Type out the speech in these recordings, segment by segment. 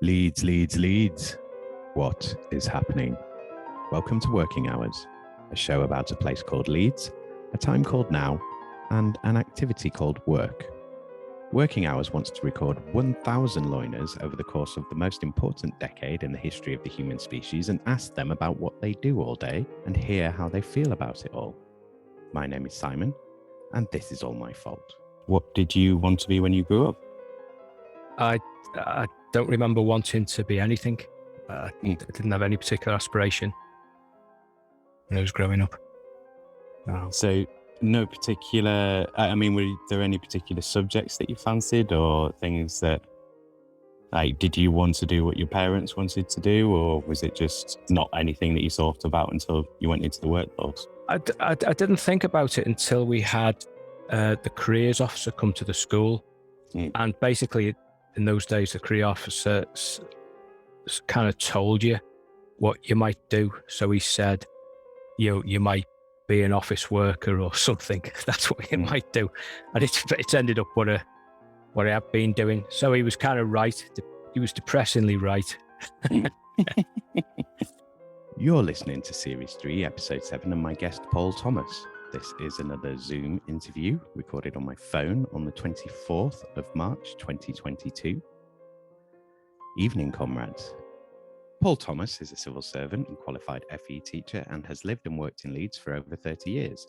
Leeds, Leeds, Leeds. What is happening? Welcome to Working Hours, a show about a place called Leeds, a time called now, and an activity called work. Working Hours wants to record 1,000 loiners over the course of the most important decade in the history of the human species and ask them about what they do all day and hear how they feel about it all. My name is Simon, and this is all my fault. What did you want to be when you grew up? I don't remember wanting to be anything. I didn't have any particular aspiration when I was growing up. So no particular, were there any particular subjects that you fancied or things that, did you want to do what your parents wanted to do, or was it just not anything that you thought about until you went into the workforce? I didn't think about it until we had the careers officer come to the school. And basically in those days, the career officer kind of told you what you might do. So he said, you might be an office worker or something. That's what you might do. And it's ended up what I have been doing. So he was kind of right. He was depressingly right. You're listening to Series 3, Episode 7, and my guest, Paul Thomas. This is another Zoom interview recorded on my phone on the 24th of March, 2022. Evening, comrades. Paul Thomas is a civil servant and qualified FE teacher and has lived and worked in Leeds for over 30 years.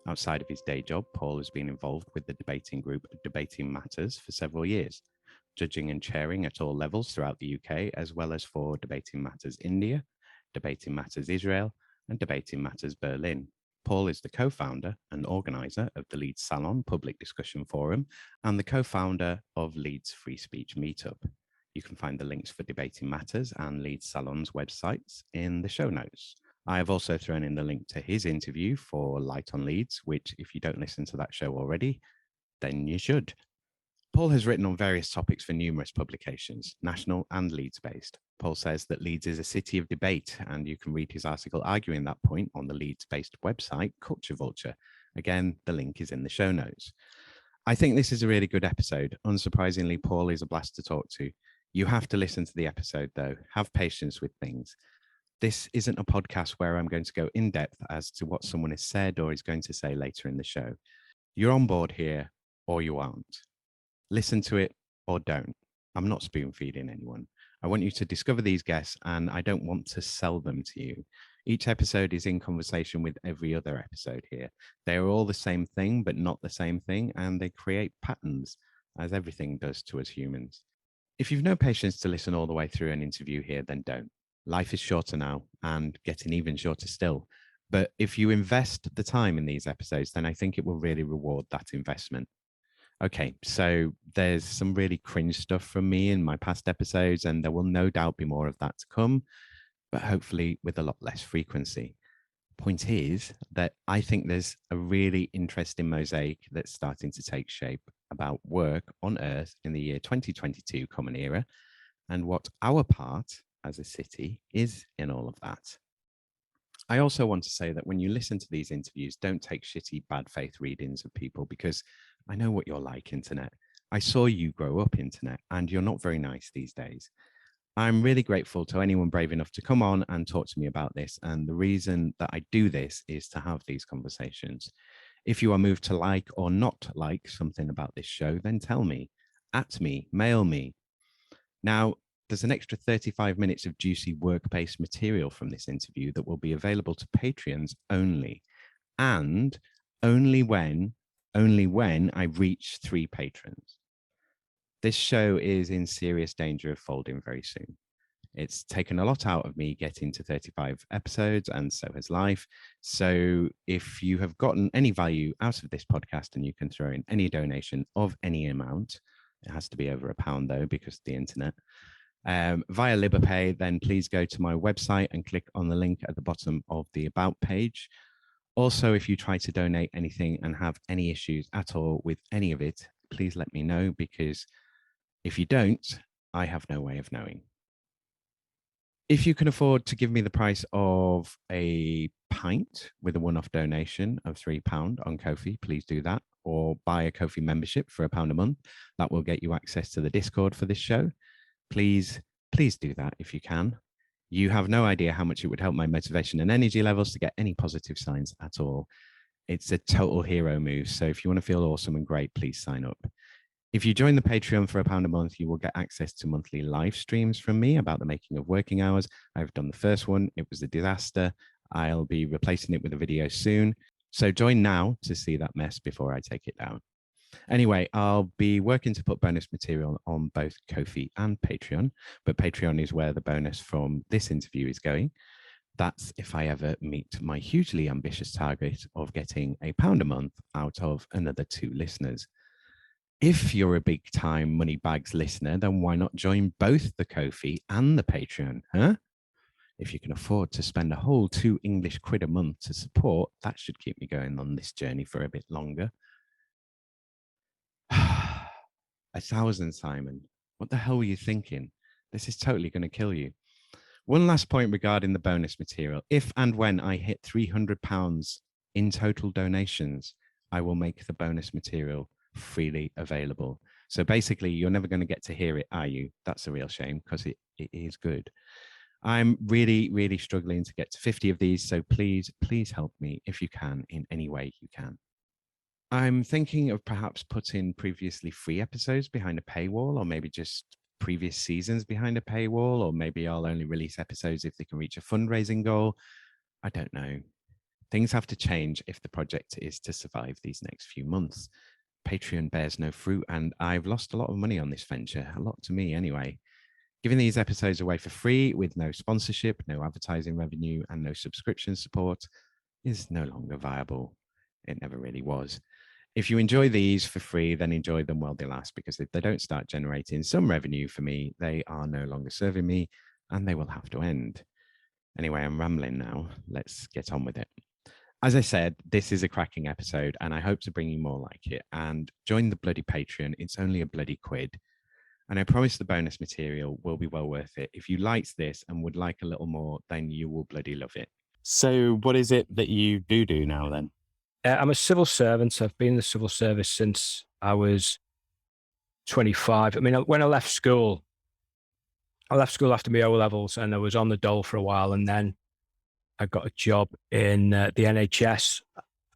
Outside of his day job, Paul has been involved with the debating group Debating Matters for several years, judging and chairing at all levels throughout the UK, as well as for Debating Matters India, Debating Matters Israel, and Debating Matters Berlin. Paul is the co-founder and organiser of the Leeds Salon Public Discussion Forum and the co-founder of Leeds Free Speech Meetup. You can find the links for Debating Matters and Leeds Salon's websites in the show notes. I have also thrown in the link to his interview for Light on Leeds, which if you don't listen to that show already, then you should. Paul has written on various topics for numerous publications, national and Leeds-based. Paul says that Leeds is a city of debate, and you can read his article arguing that point on the Leeds-based website, Culture Vulture. Again, the link is in the show notes. I think this is a really good episode. Unsurprisingly, Paul is a blast to talk to. You have to listen to the episode, though. Have patience with things. This isn't a podcast where I'm going to go in depth as to what someone has said or is going to say later in the show. You're on board here, or you aren't. Listen to it or don't. I'm not spoon feeding anyone. I want you to discover these guests, and I don't want to sell them to you. Each episode is in conversation with every other episode here. They are all the same thing, but not the same thing, and they create patterns, as everything does to us humans. If you've no patience to listen all the way through an interview here, then don't. Life is shorter now, and getting even shorter still. But if you invest the time in these episodes, then I think it will really reward that investment. Okay, so there's some really cringe stuff from me in my past episodes, and there will no doubt be more of that to come, but hopefully with a lot less frequency. Point is that I think there's a really interesting mosaic that's starting to take shape about work on Earth in the year 2022 Common Era, and what our part as a city is in all of that. I also want to say that when you listen to these interviews, don't take shitty bad faith readings of people, because I know what you're like, internet. I saw you grow up, internet, and you're not very nice these days. I'm really grateful to anyone brave enough to come on and talk to me about this. And the reason that I do this is to have these conversations. If you are moved to like or not like something about this show, then tell me, at me, mail me. Now, there's an extra 35 minutes of juicy work-based material from this interview that will be available to Patreons only, and only when I reach 3 patrons. This show is in serious danger of folding very soon. It's taken a lot out of me getting to 35 episodes, and so has life. So if you have gotten any value out of this podcast and you can throw in any donation of any amount, it has to be over £1 though, because of the internet, via Liberpay, then please go to my website and click on the link at the bottom of the About page. Also, if you try to donate anything and have any issues at all with any of it, please let me know, because if you don't, I have no way of knowing. If you can afford to give me the price of a pint with a one-off donation of £3 on Ko-fi, please do that, or buy a Ko-fi membership for £1 a month. That will get you access to the Discord for this show. Please please do that if you can. You have no idea how much it would help my motivation and energy levels to get any positive signs at all. It's a total hero move. So if you want to feel awesome and great, please sign up. If you join the Patreon for £1 a month, you will get access to monthly live streams from me about the making of working hours. I've done the first one. It was a disaster. I'll be replacing it with a video soon. So join now to see that mess before I take it down. Anyway, I'll be working to put bonus material on both Ko-fi and Patreon, but Patreon is where the bonus from this interview is going. That's if I ever meet my hugely ambitious target of getting £1 a month out of another 2 listeners. If you're a big time money bags listener, then why not join both the Ko-fi and the Patreon, huh? If you can afford to spend a whole £2 a month to support, that should keep me going on this journey for a bit longer. 1,000, Simon. What the hell were you thinking? This is totally going to kill you. One last point regarding the bonus material. If and when I hit £300 in total donations, I will make the bonus material freely available. So basically, you're never going to get to hear it, are you? That's a real shame because it is good. I'm really, really struggling to get to 50 of these. So please help me if you can in any way you can. I'm thinking of perhaps putting previously free episodes behind a paywall, or maybe just previous seasons behind a paywall, or maybe I'll only release episodes if they can reach a fundraising goal. I don't know. Things have to change if the project is to survive these next few months. Patreon bears no fruit, and I've lost a lot of money on this venture, a lot to me anyway. Giving these episodes away for free with no sponsorship, no advertising revenue, and no subscription support is no longer viable. It never really was. If you enjoy these for free, then enjoy them while they last, because if they don't start generating some revenue for me, they are no longer serving me and they will have to end. Anyway, I'm rambling now. Let's get on with it. As I said, this is a cracking episode and I hope to bring you more like it. And join the bloody Patreon. It's only a bloody £1. And I promise the bonus material will be well worth it. If you liked this and would like a little more, then you will bloody love it. So what is it that you do now then? I'm a civil servant. I've been in the civil service since I was 25. I mean, when I left school after my O-levels and I was on the dole for a while. And then I got a job in the NHS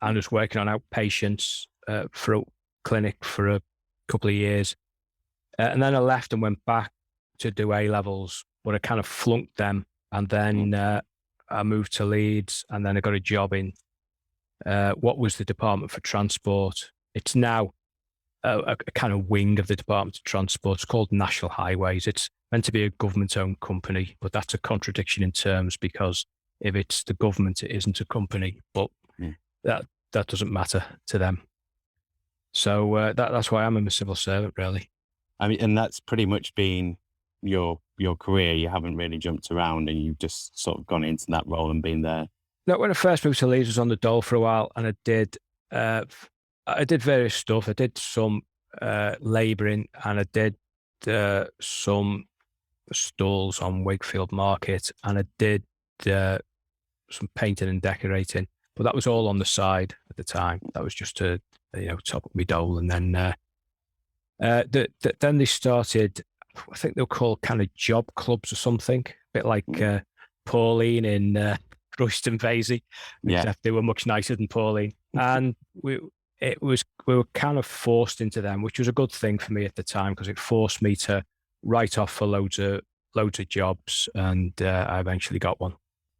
and was working on outpatients for a clinic for a couple of years. And then I left and went back to do A-levels, but I kind of flunked them. And then I moved to Leeds, and then I got a job in what was the Department for Transport. It's now a kind of wing of the Department of Transport. It's called National Highways. It's meant to be a government-owned company, but that's a contradiction in terms, because if it's the government, it isn't a company, but that doesn't matter to them. So that's why I'm a civil servant, really. I mean, and that's pretty much been your career. You haven't really jumped around, and you've just sort of gone into that role and been there. No, when I first moved to Leeds, I was on the dole for a while, and I did various stuff. I did some labouring, and I did some stalls on Wakefield Market, and I did some painting and decorating. But that was all on the side at the time. That was just to top up my dole, and then then they started. I think they were called kind of job clubs or something, a bit like Pauline in Royston Vasey, except they were much nicer than Pauline. And we were kind of forced into them, which was a good thing for me at the time, because it forced me to write off for loads of jobs, and I eventually got one.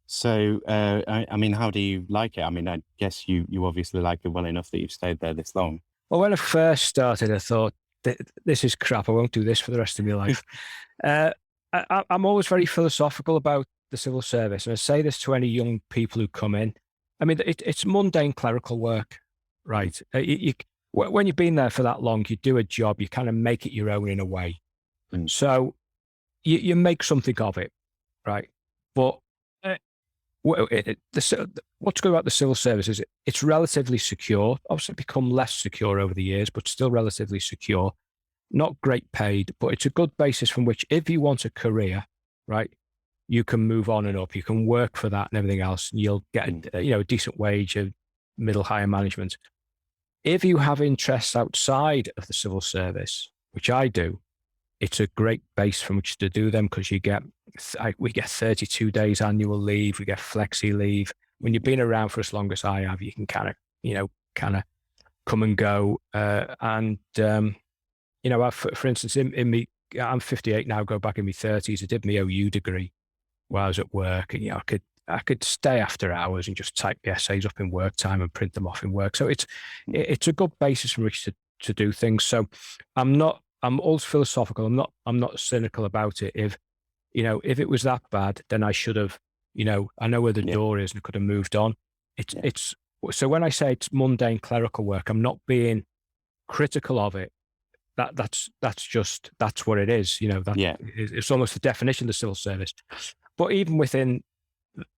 So, I mean, how do you like it? I mean, I guess you obviously like it well enough that you've stayed there this long. Well, when I first started, I thought, this is crap. I won't do this for the rest of my life. I'm always very philosophical about the civil service. And I say this to any young people who come in. I mean, it's mundane clerical work, right? When you've been there for that long, you do a job, you kind of make it your own in a way. So you make something of it, right? But what's good about the civil service is it's relatively secure. Obviously become less secure over the years, but still relatively secure. Not great paid, but it's a good basis from which, if you want a career, right, you can move on and up. You can work for that and everything else, and you'll get a decent wage of middle higher management. If you have interests outside of the civil service, which I do, it's a great base from which to do them, because we get 32 days annual leave, we get flexi leave. When you've been around for as long as I have, you can kind of come and go. For instance, I'm 58 now, go back in my 30s. I did my OU degree while I was at work, and I could stay after hours and just type the essays up in work time and print them off in work. So it's a good basis from which to do things. So I'm always philosophical. I'm not cynical about it. If it was that bad, then I should have, I know where the door is and I could have moved on. So when I say it's mundane clerical work, I'm not being critical of it. That's what it is. It's almost the definition of the civil service. But even within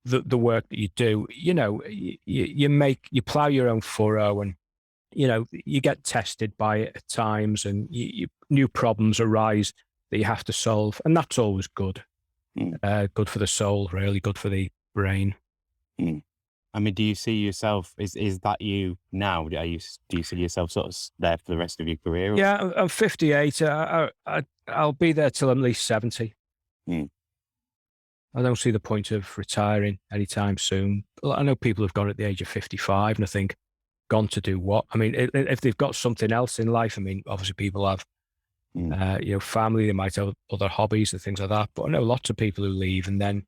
the work that you do, you plow your own furrow, and you get tested by it at times, and new problems arise that you have to solve, and that's always good. Good for the soul, really good for the brain. I mean, do you see yourself, is that you now? Do you see yourself sort of there for the rest of your career? Or? Yeah, I'm 58. I'll be there till I'm at least 70. I don't see the point of retiring anytime soon. I know people have gone at the age of 55, and I think, gone to do what? I mean, if they've got something else in life, I mean, obviously people have, family, they might have other hobbies and things like that. But I know lots of people who leave, and then,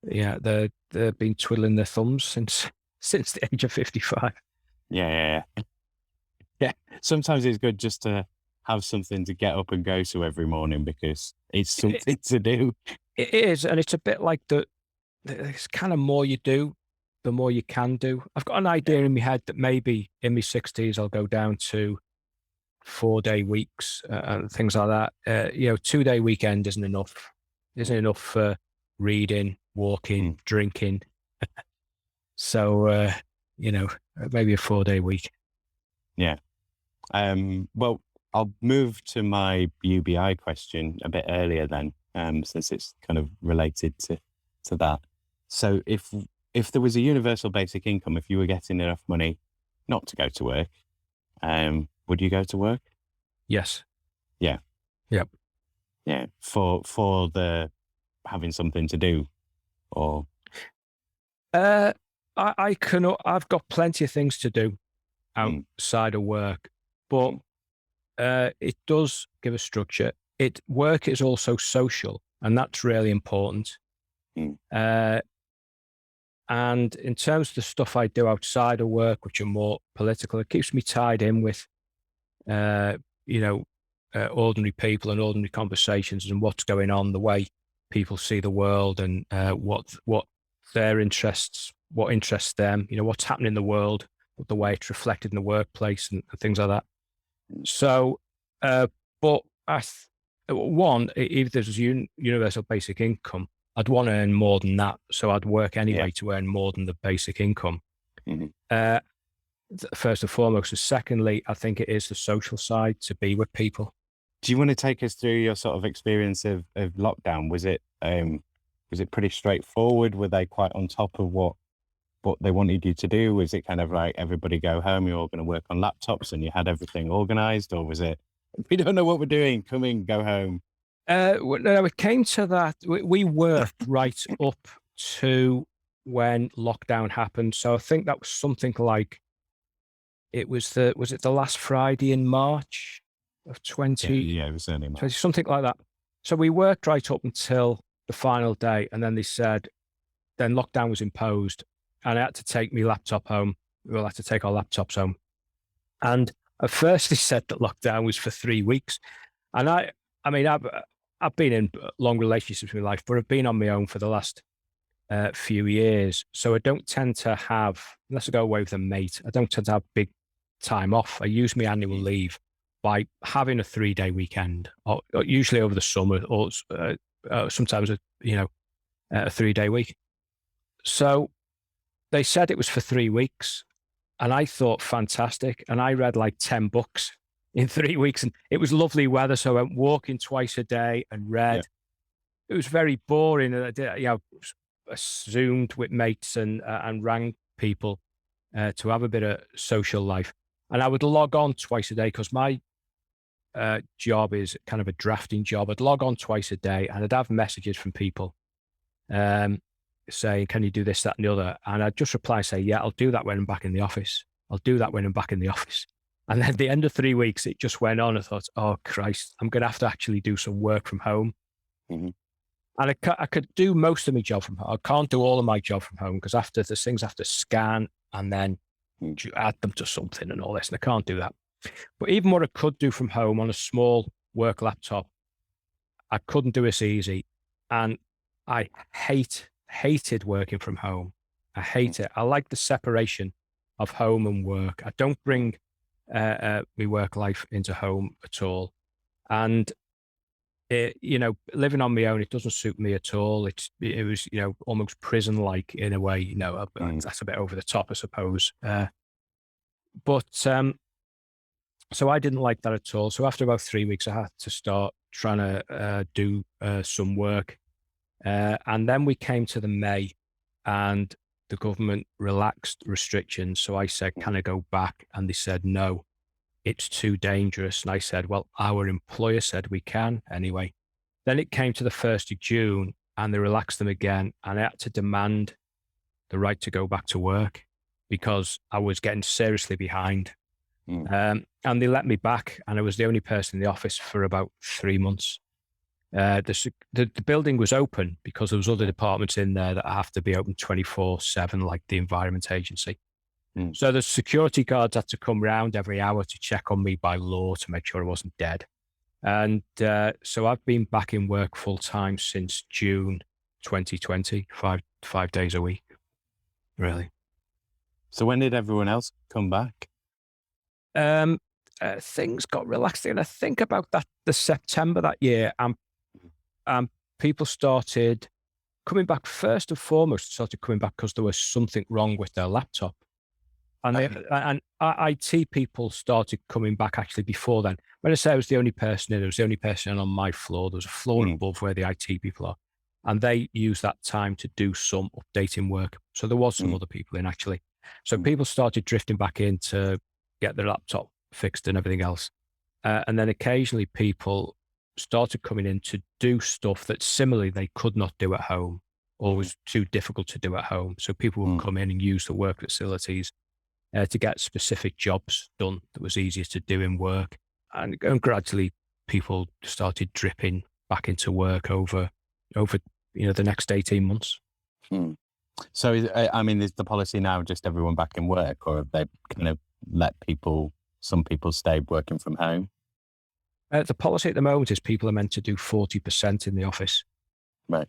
they've been twiddling their thumbs since the age of 55. Yeah. Sometimes it's good just to have something to get up and go to every morning, because it's something to do. It is, and it's a bit like it's kind of more you do, the more you can do. I've got an idea in my head that maybe in my 60s I'll go down to 4-day weeks and things like that. 2-day weekend isn't enough. Isn't enough for reading, walking, drinking. So maybe a 4-day week. Yeah. Well, I'll move to my UBI question a bit earlier then, since it's kind of related to that. So if there was a universal basic income, if you were getting enough money not to go to work, would you go to work? Yes. Yeah. Yep. Yeah. For the having something to do, or I've got plenty of things to do outside of work, but it does give a structure. Work is also social, and that's really important. And in terms of the stuff I do outside of work, which are more political, it keeps me tied in with, ordinary people and ordinary conversations and what's going on, the way people see the world, and what their interests, what interests them, what's happening in the world, the way it's reflected in the workplace and things like that. So, but if there's universal basic income, I'd want to earn more than that. So I'd work anyway to earn more than the basic income. First and foremost. And secondly, I think it is the social side, to be with people. Do you want to take us through your sort of experience of lockdown? Was it pretty straightforward? Were they quite on top of what they wanted you to do? Was it kind of like, everybody go home, you're all going to work on laptops, and you had everything organized? Or was it, we don't know what we're doing, come in, go home? No, it came to that. We worked right up to when lockdown happened. So I think that was something like, was it the last Friday in March of 20? Yeah, it was only March. 20, something like that. So we worked right up until the final day, and then they said, then lockdown was imposed, and I had to take my laptop home. We'll have to take our laptops home. And at first they said that lockdown was for 3 weeks. And I've been in long relationships in my life, but I've been on my own for the last few years. So I don't tend to have, unless I go away with a mate, I don't tend to have big time off. I use my annual leave by having a 3-day weekend, or usually over the summer, or sometimes a 3-day week. So they said it was for 3 weeks, and I thought, fantastic. And I read like 10 books in 3 weeks, and it was lovely weather. So I went walking twice a day and read. Yeah. It was very boring. And I did, I Zoomed with mates and rang people to have a bit of social life. And I would log on twice a day, because my job is kind of a drafting job. I'd log on twice a day and I'd have messages from people saying, can you do this, that, and the other? And I'd just reply, say, yeah, I'll do that when I'm back in the office. I'll do that when I'm back in the office. And then at the end of 3 weeks, it just went on. I thought, oh, Christ, I'm going to have to actually do some work from home. Mm-hmm. And I could do most of my job from home. I can't do all of my job from home because after the things I have to scan and then add them to something and all this, and I can't do that. But even what I could do from home on a small work laptop, I couldn't do as easy. And I hated working from home. I hate it. I like the separation of home and work. I don't bring my work life into home at all. And living on my own, it doesn't suit me at all. It was, almost prison-like in a way, that's a bit over the top, I suppose. But so I didn't like that at all. So after about 3 weeks, I had to start trying to do some work. And then we came to the May and the government relaxed restrictions. So I said, can I go back? And they said, no, it's too dangerous. And I said, well, our employer said we can anyway. Then it came to the 1st of June and they relaxed them again. And I had to demand the right to go back to work because I was getting seriously behind. And they let me back and I was the only person in the office for about 3 months. The building was open because there was other departments in there that have to be open 24/7, like the Environment Agency. So the security guards had to come round every hour to check on me by law to make sure I wasn't dead. And so I've been back in work full time since June 2020, five days a week, really. So when did everyone else come back? Things got relaxed, and I think about the September that year, and people started coming back. First and foremost, started coming back because there was something wrong with their laptop, and IT people started coming back actually before then. When I say I was the only person in, I was the only person on my floor. There was a floor above where the IT people are, and they used that time to do some updating work. So there was some other people in actually. So people started drifting back in to get their laptop fixed and everything else. And then occasionally people started coming in to do stuff that similarly they could not do at home or was too difficult to do at home. So people would come in and use the work facilities to get specific jobs done that was easier to do in work. And gradually people started dripping back into work over the next 18 months. So, is the policy now just everyone back in work, or have they kind of let some people stay working from home? The policy at the moment is people are meant to do 40% in the office. Right.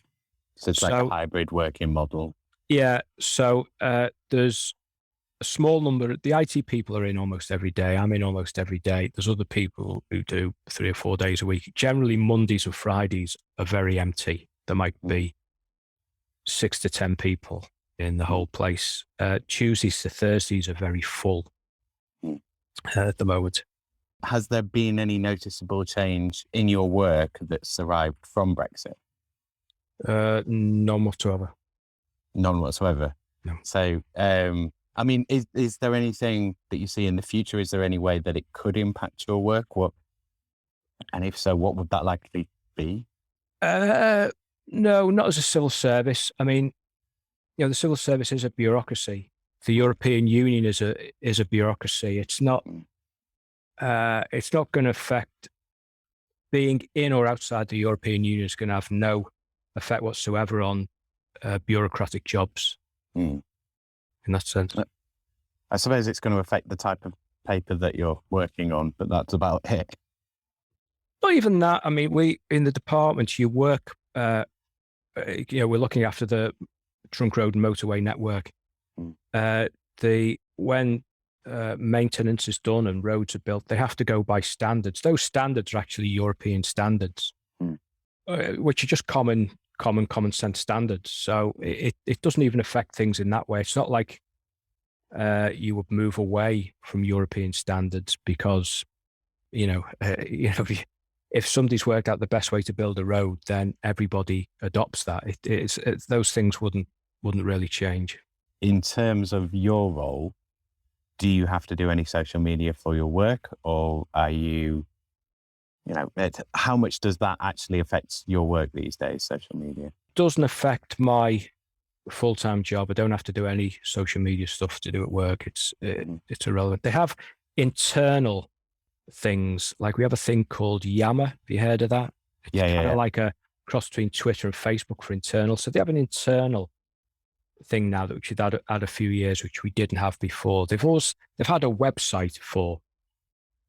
So it's like a hybrid working model. Yeah. So there's a small number. The IT people are in almost every day. I'm in almost every day. There's other people who do 3 or 4 days a week. Generally, Mondays and Fridays are very empty. There might be 6 to 10 people in the whole place. Tuesdays to Thursdays are very full at the moment. Has there been any noticeable change in your work that's arrived from Brexit? None whatsoever. None whatsoever? No. So, is there anything that you see in the future? Is there any way that it could impact your work? And if so, what would that likely be? No, not as a civil service. I mean, the civil service is a bureaucracy. The European Union is a bureaucracy. It's not going to affect being in or outside the European Union. Is going to have no effect whatsoever on bureaucratic jobs in that sense. I suppose it's going to affect the type of paper that you're working on, but that's about it. Not even that. I mean, we in the department, you work. We're looking after the trunk road and motorway network. When maintenance is done and roads are built, they have to go by standards. Those standards are actually European standards, which are just common sense standards. So it doesn't even affect things in that way. It's not like you would move away from European standards because if somebody's worked out the best way to build a road, then everybody adopts that. Those things wouldn't really change. In terms of your role, do you have to do any social media for your work, or are you how much does that actually affect your work these days, social media? Doesn't affect my full-time job. I don't have to do any social media stuff to do at work. It's irrelevant. They have internal things, like we have a thing called Yammer. Have you heard of that? It's kind of like a cross between Twitter and Facebook for internal. So they have an internal thing now that we should add a few years, which we didn't have before. They've had a website for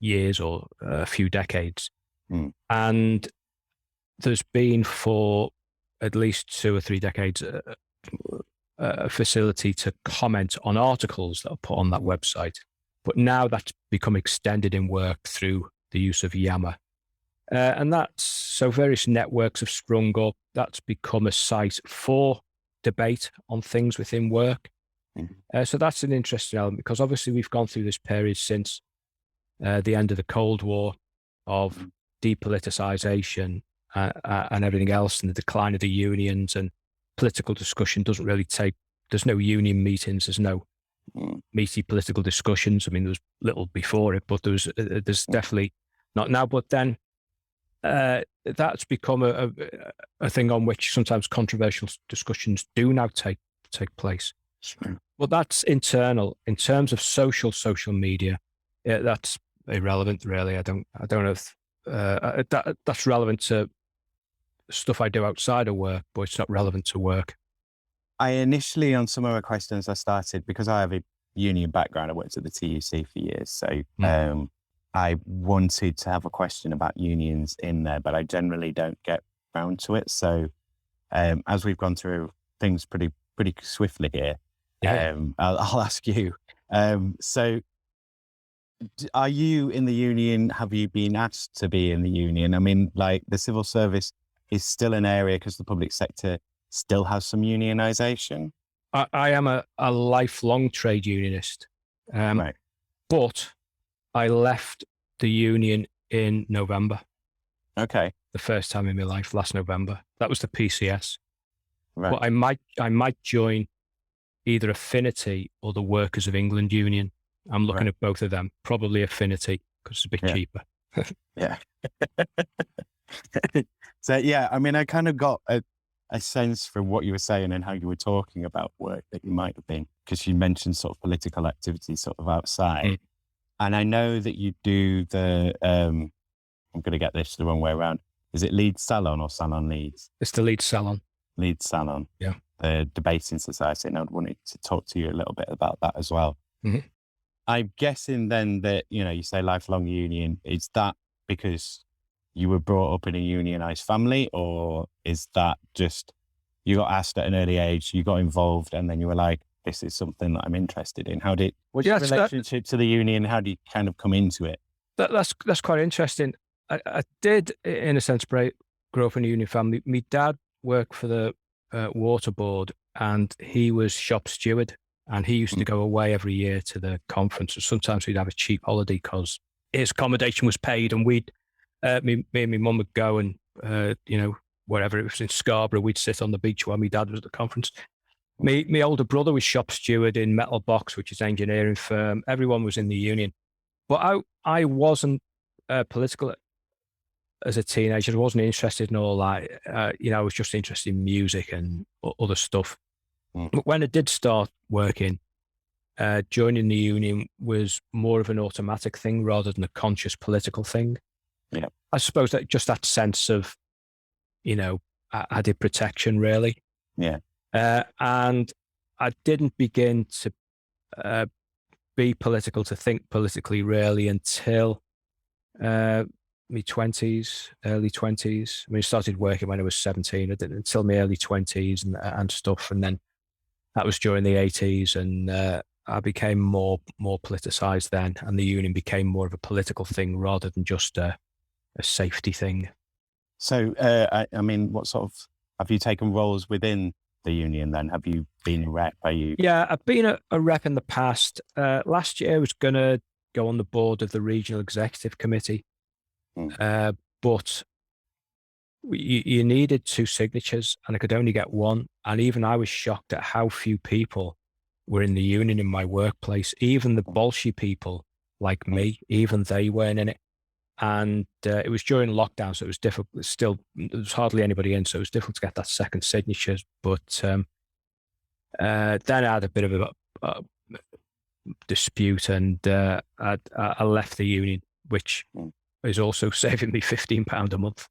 years or a few decades, and there's been for at least 2 or 3 decades a facility to comment on articles that are put on that website. But now that's become extended in work through the use of Yammer. And so various networks have sprung up. That's become a site for debate on things within work. So that's an interesting element, because obviously we've gone through this period since the end of the Cold War of depoliticization and everything else, and the decline of the unions, and political discussion doesn't really there's no union meetings, there's no meaty political discussions. I mean, there was little before it, but there's definitely not now. But then that's become a thing on which sometimes controversial discussions do now take place. Sure. But that's internal. In terms of social media, that's irrelevant, really. I don't know if that's relevant to stuff I do outside of work, but it's not relevant to work. I initially, on some of the questions, I started, because I have a union background, I worked at the TUC for years. So I wanted to have a question about unions in there, but I generally don't get round to it. So as we've gone through things pretty swiftly here, I'll ask you. So are you in the union? Have you been asked to be in the union? I mean, like, the civil service is still an area, because the public sector still has some unionisation. I am a lifelong trade unionist, Right. but I left the union in November. Okay. The first time in my life, last November. That was the PCS. Right. But I might join either Affinity or the Workers of England Union. I'm looking at both of them. Probably Affinity, because it's a bit cheaper. Yeah. So, yeah, I mean, I kind of got a sense from what you were saying and how you were talking about work that you might have been, because you mentioned sort of political activity sort of outside. And I know that you do I'm going to get this the wrong way around. Is it Leeds Salon or Salon Leeds? It's the Leeds Salon. Leeds Salon. Yeah. The debating society. And I wanted to talk to you a little bit about that as well. I'm guessing then that, you say lifelong union, is that because you were brought up in a unionized family, or is that just you got asked at an early age, you got involved, and then you were like, this is something that I'm interested in? What's your relationship to the union? How do you kind of come into it? That's quite interesting. I did, in a sense, grow up in a union family. My dad worked for the water board, and he was shop steward, and he used to go away every year to the conference. And sometimes we'd have a cheap holiday because his accommodation was paid, and me and my mum would go, and wherever it was in Scarborough, we'd sit on the beach while my dad was at the conference. My older brother was shop steward in Metal Box, which is an engineering firm. Everyone was in the union, but I wasn't political as a teenager. I wasn't interested in all that. I was just interested in music and other stuff. But when I did start working, joining the union was more of an automatic thing rather than a conscious political thing. Yeah. I suppose that just that sense of, added protection, really. Yeah. And I didn't begin to be political, to think politically, really, until my early 20s. I mean, I started working when I was 17. I didn't until my early 20s and stuff. And then that was during the 80s. And I became more politicized then. And the union became more of a political thing rather than just a safety thing. So, I mean, what sort of, have you taken roles within the union then? Have you been a rep? Yeah, I've been a rep in the past. Last year I was going to go on the board of the Regional Executive Committee, but you needed 2 signatures and I could only get 1. And even I was shocked at how few people were in the union in my workplace. Even the Bolshe people like me, even they weren't in it. And it was during lockdown, so it was difficult. Still, there was hardly anybody in, so it was difficult to get that second signature. But then I had a bit of a dispute, and I left the union, which is also saving me £15 a month.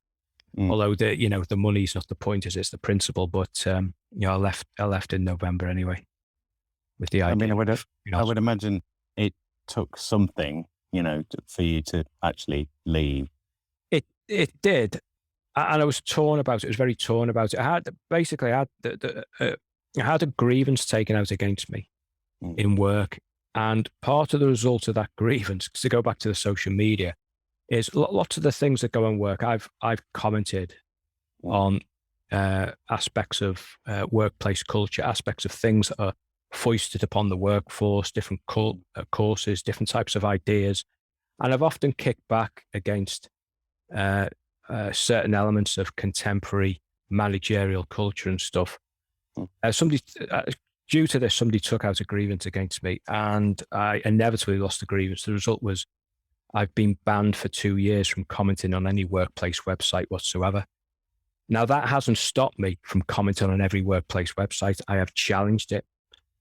Although the money's not the point, it's the principle. But I left in November anyway. With the idea, I would imagine it took something, for you to actually leave. It did, and I was torn about it. I was very torn about it. I had a grievance taken out against me in work, and part of the result of that grievance, to go back to the social media, is lots of the things that go on work. I've commented on aspects of workplace culture, aspects of things that are foisted upon the workforce, different courses, different types of ideas, and I've often kicked back against certain elements of contemporary managerial culture and stuff. Due to this, somebody took out a grievance against me, and I inevitably lost the grievance. The result was I've been banned for 2 years from commenting on any workplace website whatsoever. Now, that hasn't stopped me from commenting on every workplace website. I have challenged it,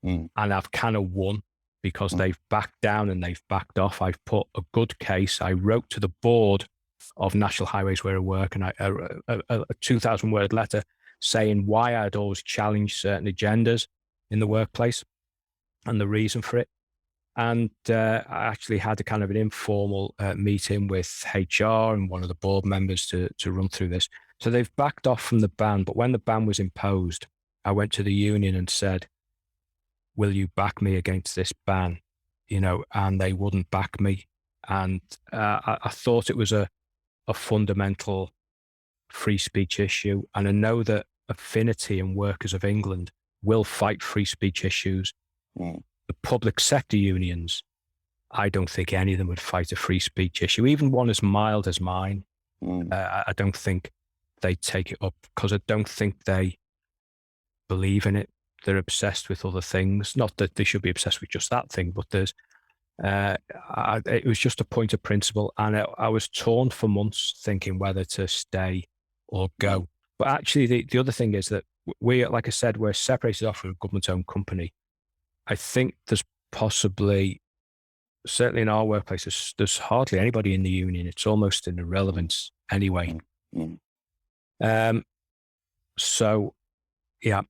and I've kind of won, because they've backed down and they've backed off. I've put a good case. I wrote to the board of National Highways where I work, and a 2,000-word letter saying why I'd always challenged certain agendas in the workplace and the reason for it. And I actually had a kind of an informal meeting with HR and one of the board members to run through this. So they've backed off from the ban, but when the ban was imposed, I went to the union and said, will you back me against this ban? And they wouldn't back me. And I thought it was a fundamental free speech issue. And I know that Affinity and Workers of England will fight free speech issues. The public sector unions, I don't think any of them would fight a free speech issue, even one as mild as mine. I don't think they'd take it up, because I don't think they believe in it. They're obsessed with other things. Not that they should be obsessed with just that thing, but there's it was just a point of principle, and I was torn for months thinking whether to stay or go. But actually, the other thing is that we, like I said, we're separated off from a government-owned company. I think there's possibly, certainly in our workplace, there's hardly anybody in the union. It's almost an irrelevance anyway. So, yeah,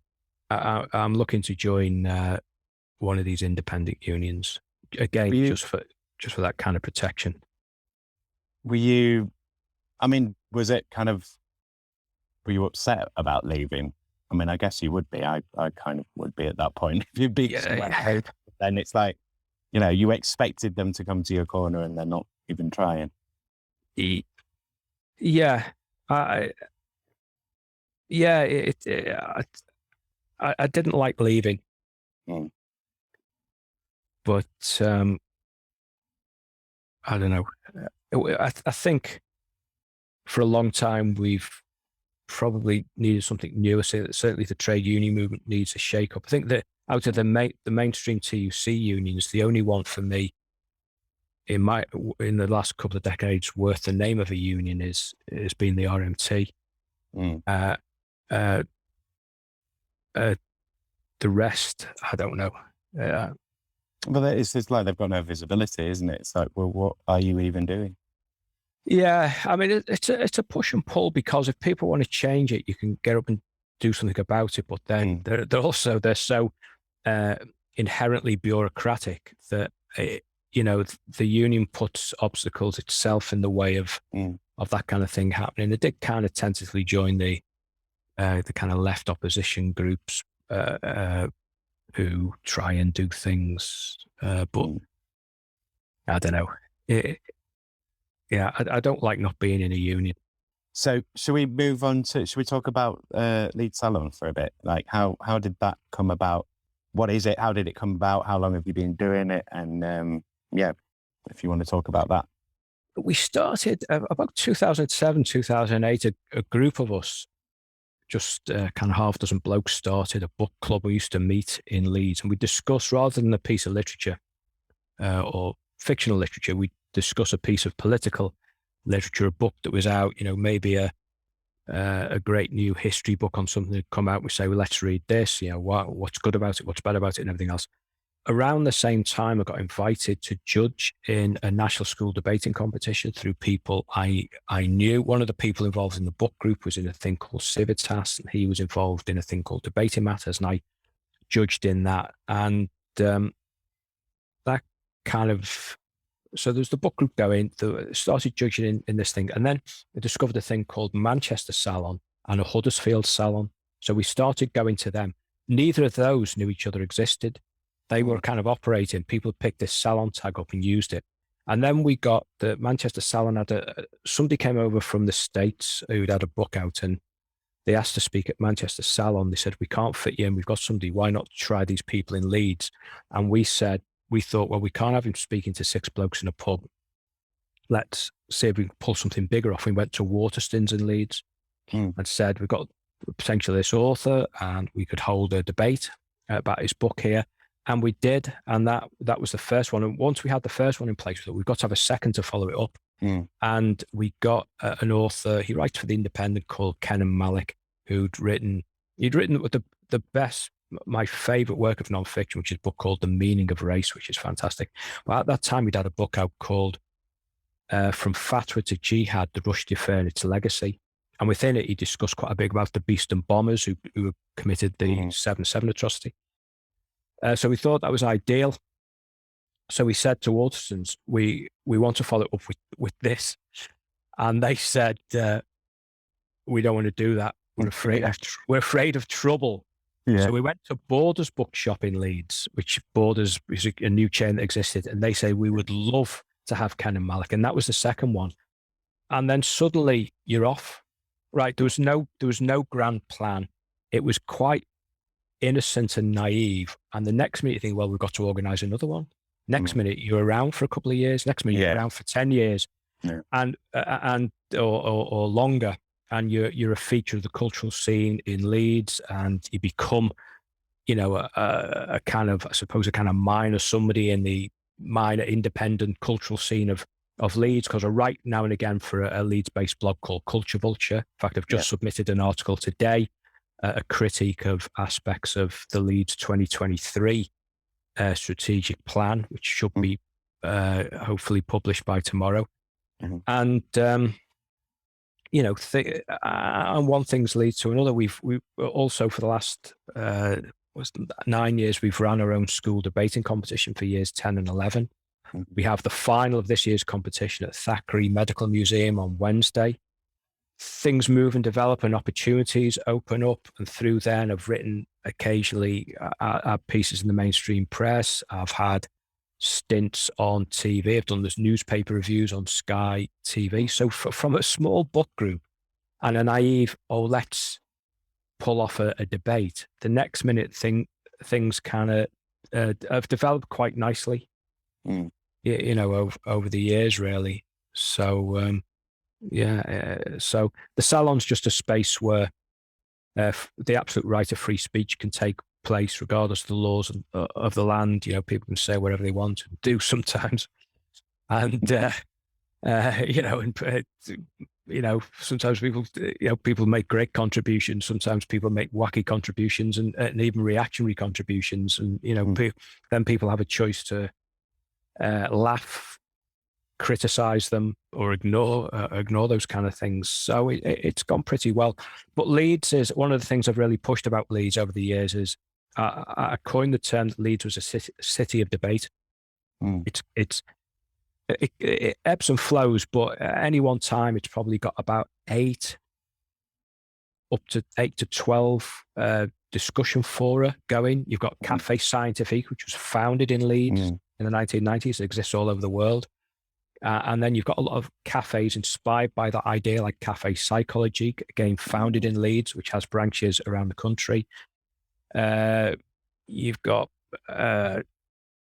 I'm looking to join one of these independent unions again, just for that kind of protection. Were you? I mean, was it kind of? Were you upset about leaving? I mean, I guess you would be. I kind of would be at that point. If you'd be, then it's like, you expected them to come to your corner and they're not even trying. Yeah, I didn't like leaving, but I don't know. I think for a long time we've probably needed something new. Certainly the trade union movement needs a shake-up. I think that out of the mainstream TUC unions, the only one for me in the last couple of decades worth the name of a union has been the RMT. The rest, I don't know. Well, it's like they've got no visibility, isn't it? It's like, well, what are you even doing? Yeah, I mean, it's a push and pull, because if people want to change it, you can get up and do something about it. But then they're so inherently bureaucratic that the union puts obstacles itself in the way of that kind of thing happening. They did kind of tentatively join the kind of left opposition groups who try and do things, but I don't know. I don't like not being in a union. So should we move on should we talk about Leeds Salon for a bit? Like how did that come about? What is it? How did it come about? How long have you been doing it? And if you want to talk about that. We started about 2007, 2008, a group of us, just kind of half a dozen blokes, started a book club. We used to meet in Leeds, and we discuss, rather than a piece of literature or fictional literature, we discuss a piece of political literature, a book that was out, maybe a great new history book on something that come out. We say, well, let's read this, what's good about it, what's bad about it, and everything else. Around the same time, I got invited to judge in a national school debating competition through people I knew. One of the people involved in the book group was in a thing called Civitas, and he was involved in a thing called Debating Matters, and I judged in that. And that kind of, so there's the book group going, started judging in this thing, and then I discovered a thing called Manchester Salon and a Huddersfield Salon. So we started going to them. Neither of those knew each other existed. They were kind of operating. People picked this salon tag up and used it. And then we got the Manchester Salon somebody came over from the States who'd had a book out, and they asked to speak at Manchester Salon. They said, we can't fit you in. We've got somebody. Why not try these people in Leeds? And we thought, well, we can't have him speaking to 6 blokes in a pub. Let's see if we can pull something bigger off. We went to Waterstones in Leeds and said, we've got potentially this author and we could hold a debate about his book here. And we did. And that was the first one. And once we had the first one in place, we thought we've got to have a second to follow it up. And we got an author, he writes for The Independent, called Kenan Malik, he'd written the best, my favorite work of nonfiction, which is a book called The Meaning of Race, which is fantastic. But at that time, we'd had a book out called From Fatwa to Jihad, The Rushdie Affair and Its Legacy. And within it, he discussed quite a bit about the Beeston bombers who committed the 7/7 atrocity. So we thought that was ideal. So we said to Waterstones, we want to follow up with this. And they said, we don't want to do that. We're afraid of trouble. Yeah. So we went to Borders Bookshop in Leeds, which Borders is a new chain that existed. And they say, we would love to have Kenan Malik. And that was the second one. And then suddenly you're off, right? There was no grand plan. It was quite innocent and naive. And the next minute you think, well, we've got to organize another one. Next minute you're around for a couple of years. Next minute you're around for 10 years and longer. And you're a feature of the cultural scene in Leeds, and you become, a kind of, I suppose, a kind of minor somebody in the minor independent cultural scene of Leeds, because I write now and again for a Leeds-based blog called Culture Vulture. In fact, I've just submitted an article today, a critique of aspects of the Leeds 2023 strategic plan, which should be hopefully published by tomorrow. And and one thing's leads to another. We've also, for the last 9 years, we've run our own school debating competition for years 10 and 11. We have the final of this year's competition at Thackeray Medical Museum on Wednesday. Things move and develop and opportunities open up. And through then, I've written occasionally pieces in the mainstream press. I've had stints on TV. I've done this newspaper reviews on Sky TV. So from a small book group and a naive, let's pull off a debate, the next minute things kind of have developed quite nicely, over the years, really. So, so the salon's just a space where the absolute right of free speech can take place regardless of the laws of the land. People can say whatever they want and do sometimes, and sometimes people make great contributions, sometimes people make wacky contributions and even reactionary contributions, and then people have a choice to laugh, criticize them, or ignore those kind of things. So it's gone pretty well. But Leeds is one of the things I've really pushed about Leeds over the years. Is I coined the term that Leeds was a city of debate. It ebbs and flows, but at any one time it's probably got about 8 to 12 discussion fora going. You've got Café Scientifique, which was founded in Leeds in the 1990s. It exists all over the world. And then you've got a lot of cafes inspired by that idea, like Café Psychology, again, founded in Leeds, which has branches around the country. You've got,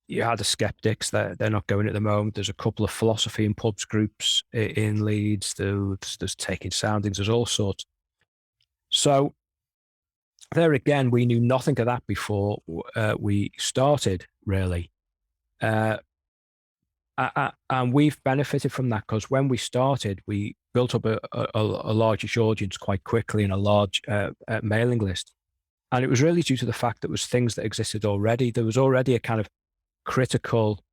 you had the Skeptics, they're not going at the moment. There's a couple of philosophy and pubs groups in Leeds. There's Taking Soundings, there's all sorts. So there again, we knew nothing of that before we started, really. And we've benefited from that because when we started, we built up a largish audience quite quickly and a large mailing list. And it was really due to the fact that it was things that existed already. There was already a kind of critical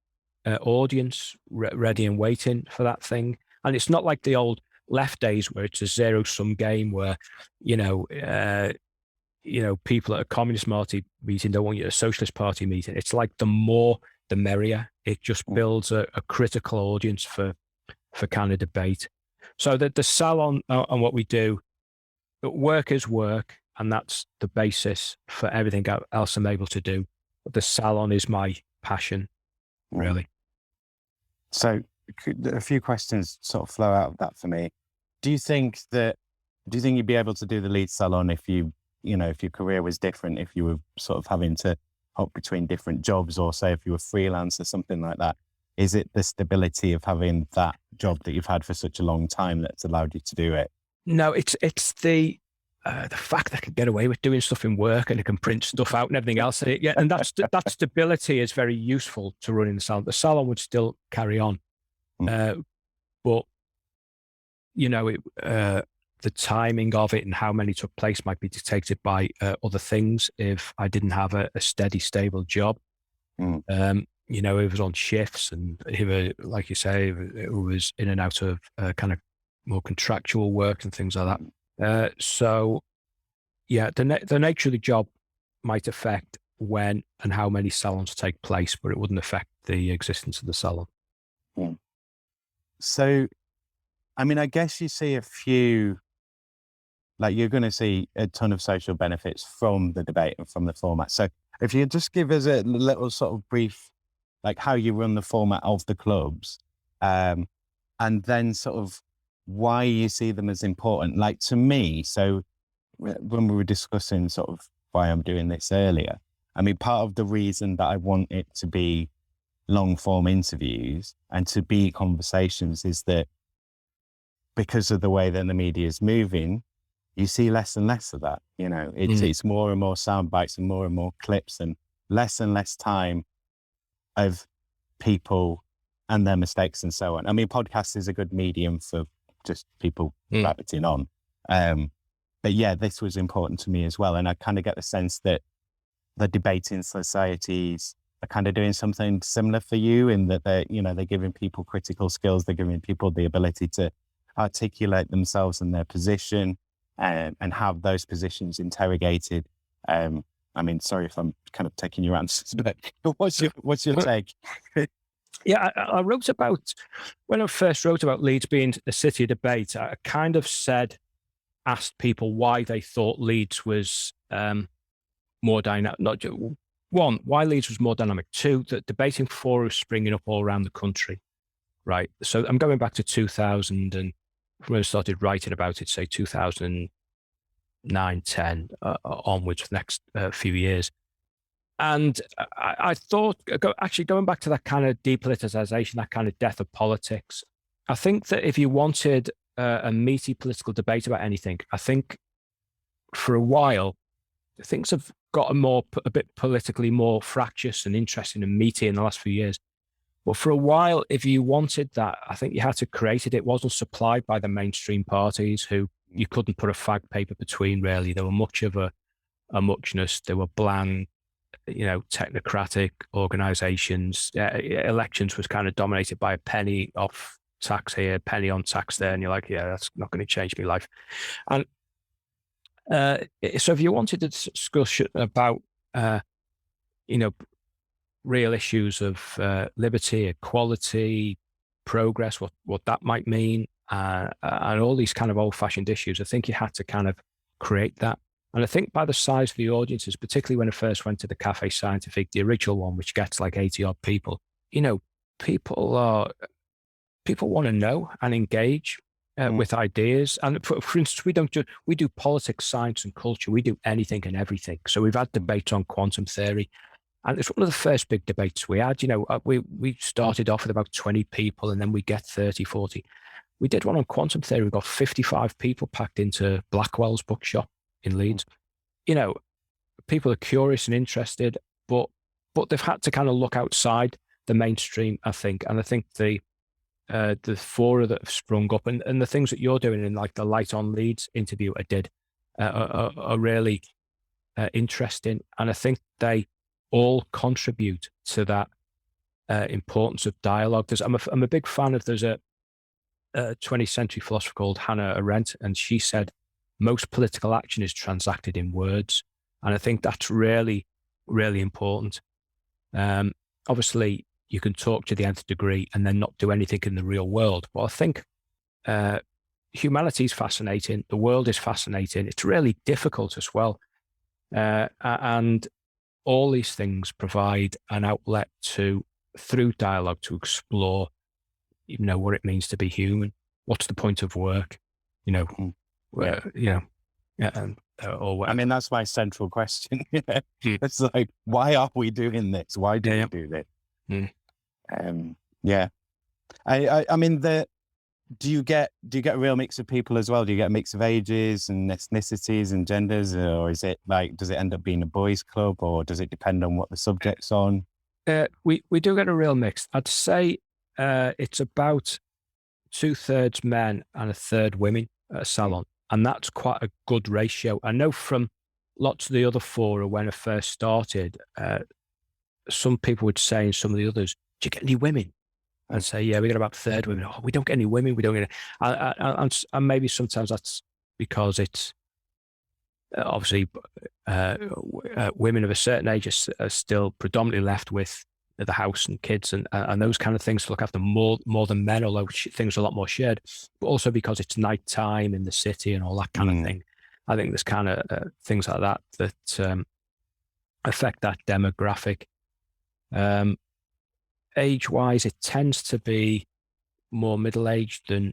audience ready and waiting for that thing. And it's not like the old left days where it's a zero-sum game where, people at a Communist Party meeting don't want you at a Socialist Party meeting. It's like the more, the merrier. It just builds a critical audience for kind of debate. So the salon and what we do, work is work, and that's the basis for everything else I'm able to do. But the salon is my passion, really. So a few questions sort of flow out of that for me. Do you think you'd be able to do the Leeds Salon if your career was different, if you were sort of having to hop between different jobs, or say if you were freelance or something like that? Is it the stability of having that job that you've had for such a long time that's allowed you to do it? No, it's the fact that I can get away with doing stuff in work and I can print stuff out and everything else. Yeah, and that stability is very useful to running the salon. The salon would still carry on, but the timing of it and how many took place might be dictated by other things. If I didn't have a steady, stable job, it was on shifts, and like you say, it was in and out of kind of more contractual work and things like that. So, yeah, the nature of the job might affect when and how many salons take place, but it wouldn't affect the existence of the salon. So, I mean, I guess you see a few, like you're going to see a ton of social benefits from the debate and from the format. So if you just give us a little sort of brief, like how you run the format of the clubs, and then sort of why you see them as important. Like to me, so when we were discussing sort of why I'm doing this earlier, I mean, part of the reason that I want it to be long form interviews and to be conversations is that because of the way that the media is moving, you see less and less of that. It's more and more sound bites and more clips and less time of people and their mistakes and so on. I mean, podcast is a good medium for just people rabbiting on. But yeah, this was important to me as well. And I kind of get the sense that the debating societies are kind of doing something similar for you in that they're giving people critical skills. They're giving people the ability to articulate themselves and their position and have those positions interrogated. I mean, sorry if I'm kind of taking your answers, but what's your take? Yeah, I wrote about, when I first wrote about Leeds being a city of debate, I kind of asked people why they thought Leeds was more dynamic. Not just, one, why Leeds was more dynamic. Two, that debating forums springing up all around the country, right? So I'm going back to 2000 and when I started writing about it, say 2009, 10 onwards, the next few years. And I thought, actually going back to that kind of depoliticization, that kind of death of politics, I think that if you wanted a meaty political debate about anything, I think for a while, things have got a bit politically more fractious and interesting and meaty in the last few years. But for a while, if you wanted that, I think you had to create it. It wasn't supplied by the mainstream parties who you couldn't put a fag paper between, really. They were much of a muchness. They were bland, technocratic organizations. Elections was kind of dominated by a penny off tax here, penny on tax there. And you're like, yeah, that's not going to change my life. And so if you wanted to discuss about, real issues of liberty, equality, progress, what that might mean, and all these kind of old-fashioned issues, I think you had to kind of create that. And I think by the size of the audiences, particularly when I first went to the Café Scientifique, the original one, which gets like 80-odd people, people want to know and engage with ideas. And for instance, we do politics, science, and culture. We do anything and everything. So we've had debates on quantum theory. And it's one of the first big debates we had. We started off with about 20 people and then we get 30, 40. We did one on quantum theory. We got 55 people packed into Blackwell's bookshop in Leeds. People are curious and interested, but they've had to kind of look outside mainstream, I think. And I think the fora that have sprung up and the things that you're doing in like the Light on Leeds interview I did are really interesting. And I think they all contribute to that importance of dialogue. I'm a big fan of, there's a 20th century philosopher called Hannah Arendt, and she said most political action is transacted in words. And I think that's really, really important. Obviously, you can talk to the nth degree and then not do anything in the real world. But I think humanity is fascinating. The world is fascinating. It's really difficult as well. And all these things provide an outlet through dialogue, to explore, what it means to be human. What's the point of work? I mean, that's my central question. It's like, why are we doing this? Why do we do this? I mean, do you get a real mix of people as well? Do you get a mix of ages and ethnicities and genders, or is it like, does it end up being a boys' club, or does it depend on what the subject's on? We do get a real mix. I'd say it's about 2/3 men and 1/3 women at a salon, and that's quite a good ratio. I know from lots of the other fora when I first started, some people would say in some of the others, "Do you get any women?" I'd say, "Yeah, we get about 1/3 women." "Oh, we don't get any women. We don't get any." And maybe sometimes that's because it's obviously women of a certain age are still predominantly left with the house and kids and those kind of things to look after more than men, although things are a lot more shared, but also because it's nighttime in the city and all that kind of thing. I think there's kind of things like that affect that demographic. Age-wise, it tends to be more middle-aged than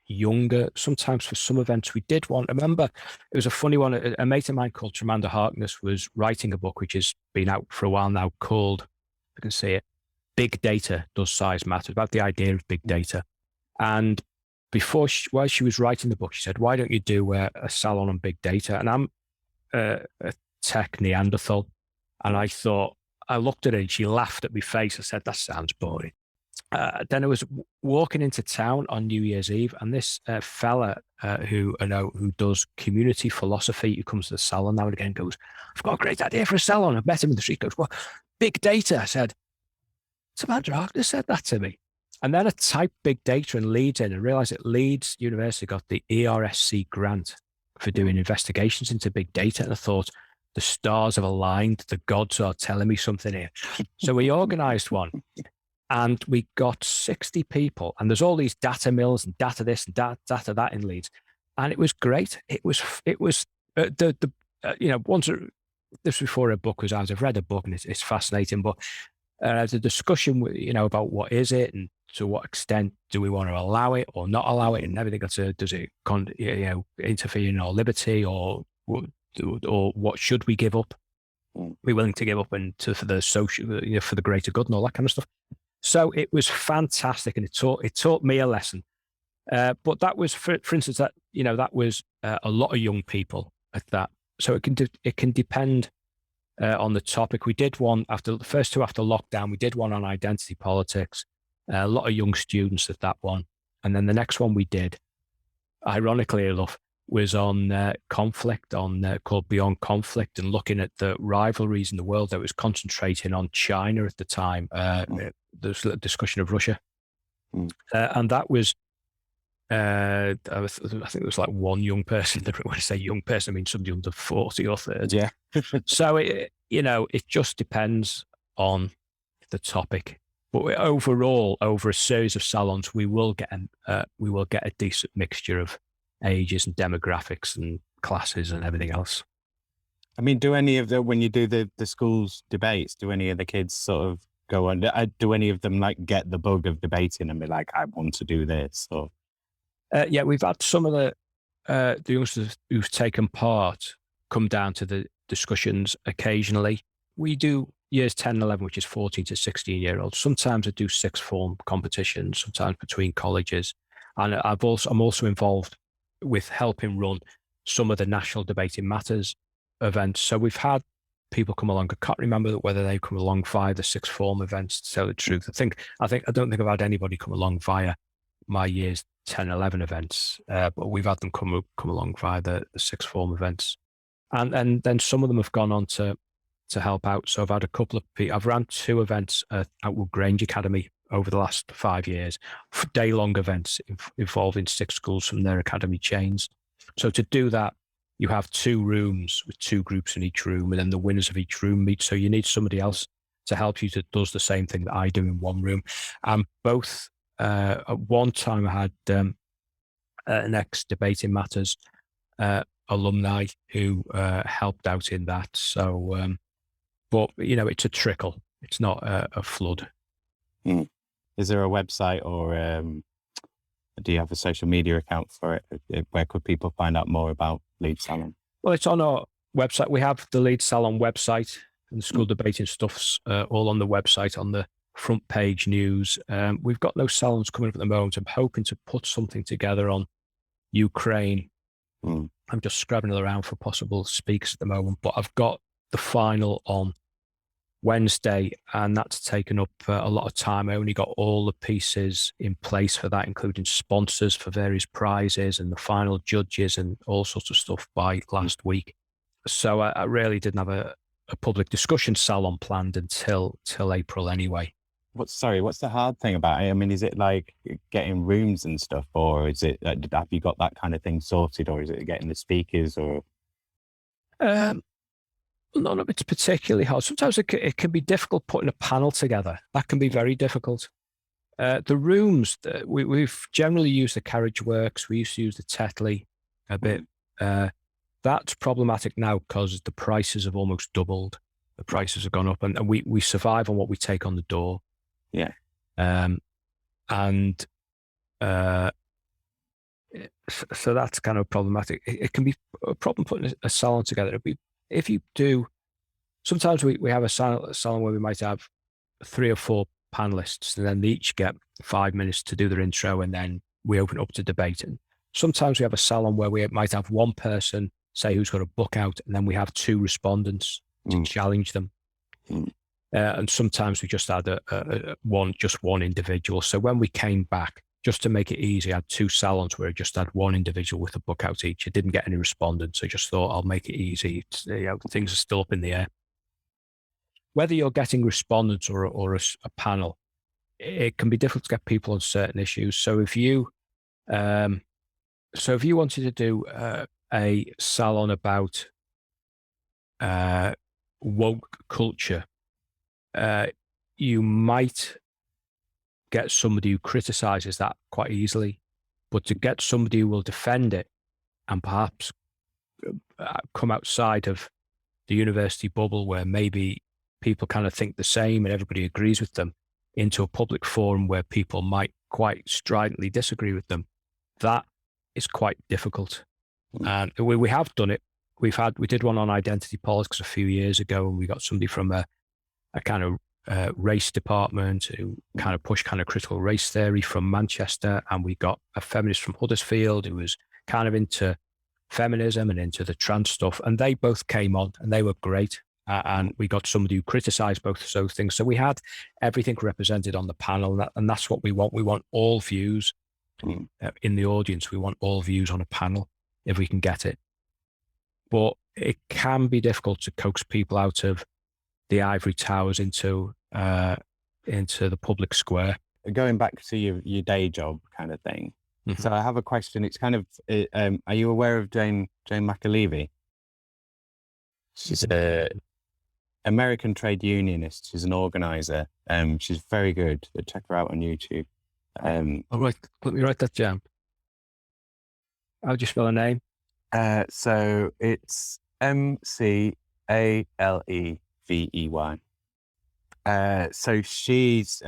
younger. Sometimes for some events we did one. I remember it was a funny one. A mate of mine called Tremanda Harkness was writing a book which has been out for a while now called, I can see it, Big Data, Does Size Matter? About the idea of big data. And while she was writing the book, she said, "Why don't you do a salon on big data?" And I'm a tech Neanderthal. And I looked at her and she laughed at my face. I said, "That sounds boring." Then I was walking into town on New Year's Eve, and this fella who I know who does community philosophy, who comes to the salon now and again, goes, "I've got a great idea for a salon." I've met him in the street. Goes, "Well, big data." I said, "Samantha Harkness said that to me." And then I typed big data and Leeds in and realized that Leeds University got the ERSC grant for doing investigations into big data. And I thought, the stars have aligned. The gods are telling me something here. So we organized one. And we got 60 people, and there's all these data mills and data this and data that in Leeds, and it was great. It was once this before a book was out. I've read a book and it's fascinating, but the discussion, about what is it and to what extent do we want to allow it or not allow it, and everything. Does it interfere in our liberty, or what should we give up? We're willing to give up for the social, for the greater good and all that kind of stuff. So it was fantastic, and it taught me a lesson. But that was, for instance, that was a lot of young people at that. So it can depend on the topic. We did one after the first two after lockdown. We did one on identity politics. A lot of young students at that one, and then the next one we did, ironically enough, was on conflict, called Beyond Conflict, and looking at the rivalries in the world. That was concentrating on China at the time. There's a discussion of Russia, and that was, I think there was like one young person. When I say young person, I mean somebody under 40 or 30. Yeah. So it just depends on the topic. But overall, over a series of salons, we will get a decent mixture of ages and demographics and classes and everything else. I mean, do any of when you do the schools debates, do any of the kids sort of go on? Do any of them like get the bug of debating and be like, "I want to do this"? Or yeah, we've had some of the youngsters who've taken part come down to the discussions occasionally. We do years 10 and 11, which is 14 to 16-year-olds. Sometimes I do sixth form competitions, sometimes between colleges. And I'm also involved with helping run some of the National Debating Matters events. So we've had people come along. I can't remember whether they come along via the sixth form events, to tell the truth. I don't think I've had anybody come along via my year's 10, 11 events, but we've had them come along via the sixth form events. And then some of them have gone on to help out. So I've had a couple of people, I've ran 2 events at Outwood Grange Academy over the last 5 years, day-long events involving 6 schools from their academy chains. So to do that, you have 2 rooms with 2 groups in each room, and then the winners of each room meet. So you need somebody else to help you that does the same thing that I do in one room. Both, at one time I had an ex-Debating Matters alumni who helped out in that. So, but, it's a trickle. It's not a flood. Is there a website or do you have a social media account for it? Where could people find out more about Leeds Salon? Well, it's on our website. We have the Leeds Salon website, and the school debating stuff's all on the website, on the front page news. We've got no salons coming up at the moment. I'm hoping to put something together on Ukraine. I'm just scrabbling around for possible speakers at the moment, but I've got the final on Wednesday, and that's taken up a lot of time. I only got all the pieces in place for that, including sponsors for various prizes and the final judges and all sorts of stuff by last week. So I really didn't have a public discussion salon planned until April anyway. What's the hard thing about it? I mean, is it like getting rooms and stuff, or is it, have you got that kind of thing sorted, or is it getting the speakers, or? None of it's particularly hard. Sometimes it can be difficult putting a panel together. That can be very difficult. The rooms, we've generally used the Carriage Works. We used to use the Tetley a bit. That's problematic now because the prices have almost doubled. The prices have gone up, and we survive on what we take on the door. Yeah. So that's kind of problematic. It can be a problem putting a salon together. If you do, sometimes we have a salon where we might have 3 or 4 panelists, and then they each get 5 minutes to do their intro, and then we open up to debating. Sometimes we have a salon where we might have one person, say, who's got a book out, and then we have 2 respondents to challenge them. And sometimes we just had one individual. So when we came back, just to make it easy, I had 2 salons where I just had one individual with a book out each. I didn't get any respondents. I just thought I'll make it easy. Things are still up in the air. Whether you're getting respondents or a panel, it can be difficult to get people on certain issues. So if you wanted to do a salon about woke culture, you might get somebody who criticizes that quite easily, but to get somebody who will defend it and perhaps come outside of the university bubble where maybe people kind of think the same and everybody agrees with them, into a public forum where people might quite stridently disagree with them, that is quite difficult. And we have done it. We did one on identity politics a few years ago, and we got somebody from a kind of race department who kind of pushed kind of critical race theory from Manchester, and we got a feminist from Huddersfield who was kind of into feminism and into the trans stuff, and they both came on and they were great. And we got somebody who criticized both of those things. So we had everything represented on the panel, and that's what we want. We want all views in the audience. We want all views on a panel if we can get it. But it can be difficult to coax people out of the ivory towers into the public square. Going back to your day job kind of thing. Mm-hmm. So I have a question. It's kind of, are you aware of Jane McAlevey? She's an American trade unionist. She's an organizer. She's very good. Check her out on YouTube. All right, let me write that down. How do you spell her name? So it's McAlevey. So she's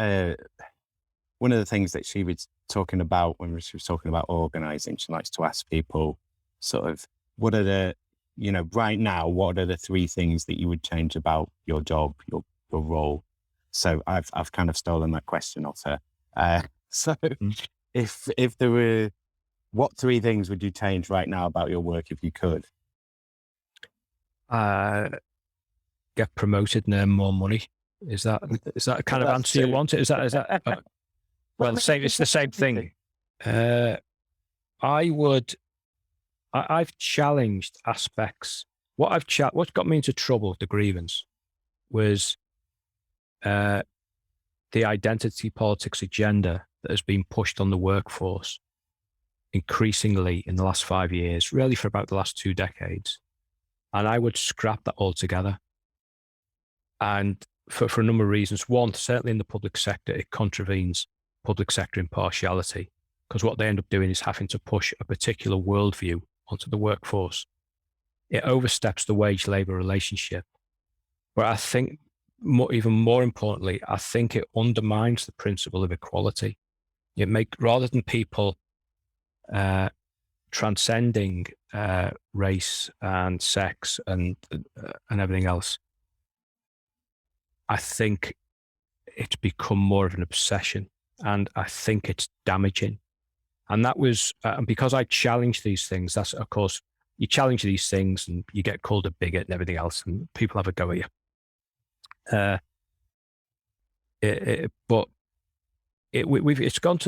one of the things that she was talking about when she was talking about organizing. She likes to ask people sort of, what are the, right now, what are the 3 things that you would change about your job, your role? So I've kind of stolen that question off her. If there were, what 3 things would you change right now about your work if you could? get promoted and earn more money. Is that a kind of answer you want? Is that? Well, it's the same thing. I've challenged aspects. What got me into trouble with the grievance was the identity politics agenda that has been pushed on the workforce increasingly in the last 5 years, really for about the last 2 decades. And I would scrap that altogether. And for a number of reasons. One, certainly in the public sector, it contravenes public sector impartiality, because what they end up doing is having to push a particular worldview onto the workforce. It oversteps the wage-labour relationship. But I think, even more importantly, I think it undermines the principle of equality. Rather than people transcending race and sex and everything else, I think it's become more of an obsession, and I think it's damaging. And that was, and because I challenge these things, that's, of course, you challenge these things and you get called a bigot and everything else, and people have a go at you. But it got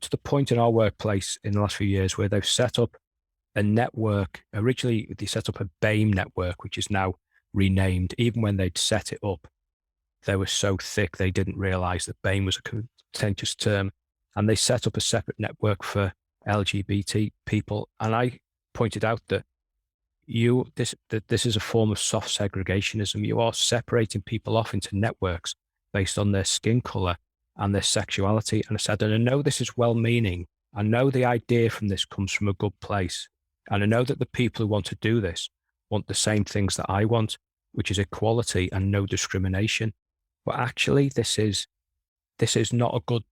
to the point in our workplace in the last few years where they've set up a network. Originally, they set up a BAME network, which is now renamed. Even when they'd set it up, they were so thick they didn't realize that BAME was a contentious term, and they set up a separate network for LGBT people. And I pointed out that this is a form of soft segregationism. You are separating people off into networks based on their skin color and their sexuality. And I said, and I know this is well-meaning. I know the idea from this comes from a good place. And I know that the people who want to do this want the same things that I want, which is equality and no discrimination. But actually, this is not a good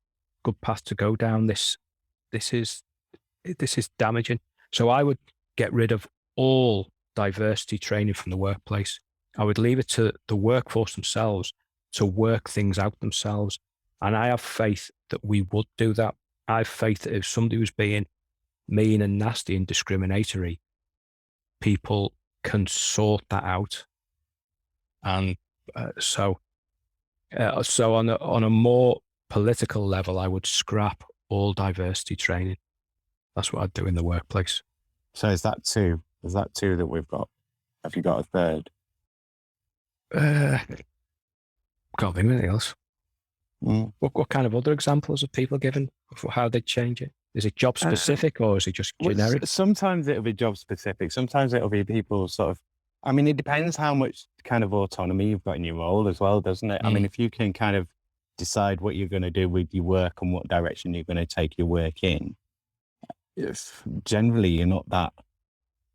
path to go down. This is damaging. So I would get rid of all diversity training from the workplace. I would leave it to the workforce themselves to work things out themselves. And I have faith that we would do that. I have faith that if somebody was being mean and nasty and discriminatory, people can sort that out. And so on a more political level, I would scrap all diversity training. That's what I'd do in the workplace. So is that two? Is that two that we've got? Have you got a third? Can't think of anything else. What kind of other examples of people given for how they change it? Is it job specific or is it just generic? Sometimes it'll be job specific. Sometimes it'll be people sort of, I mean, it depends how much kind of autonomy you've got in your role as well, doesn't it? I mean, if you can kind of decide what you're going to do with your work and what direction you're going to take your work in, if generally you're not that,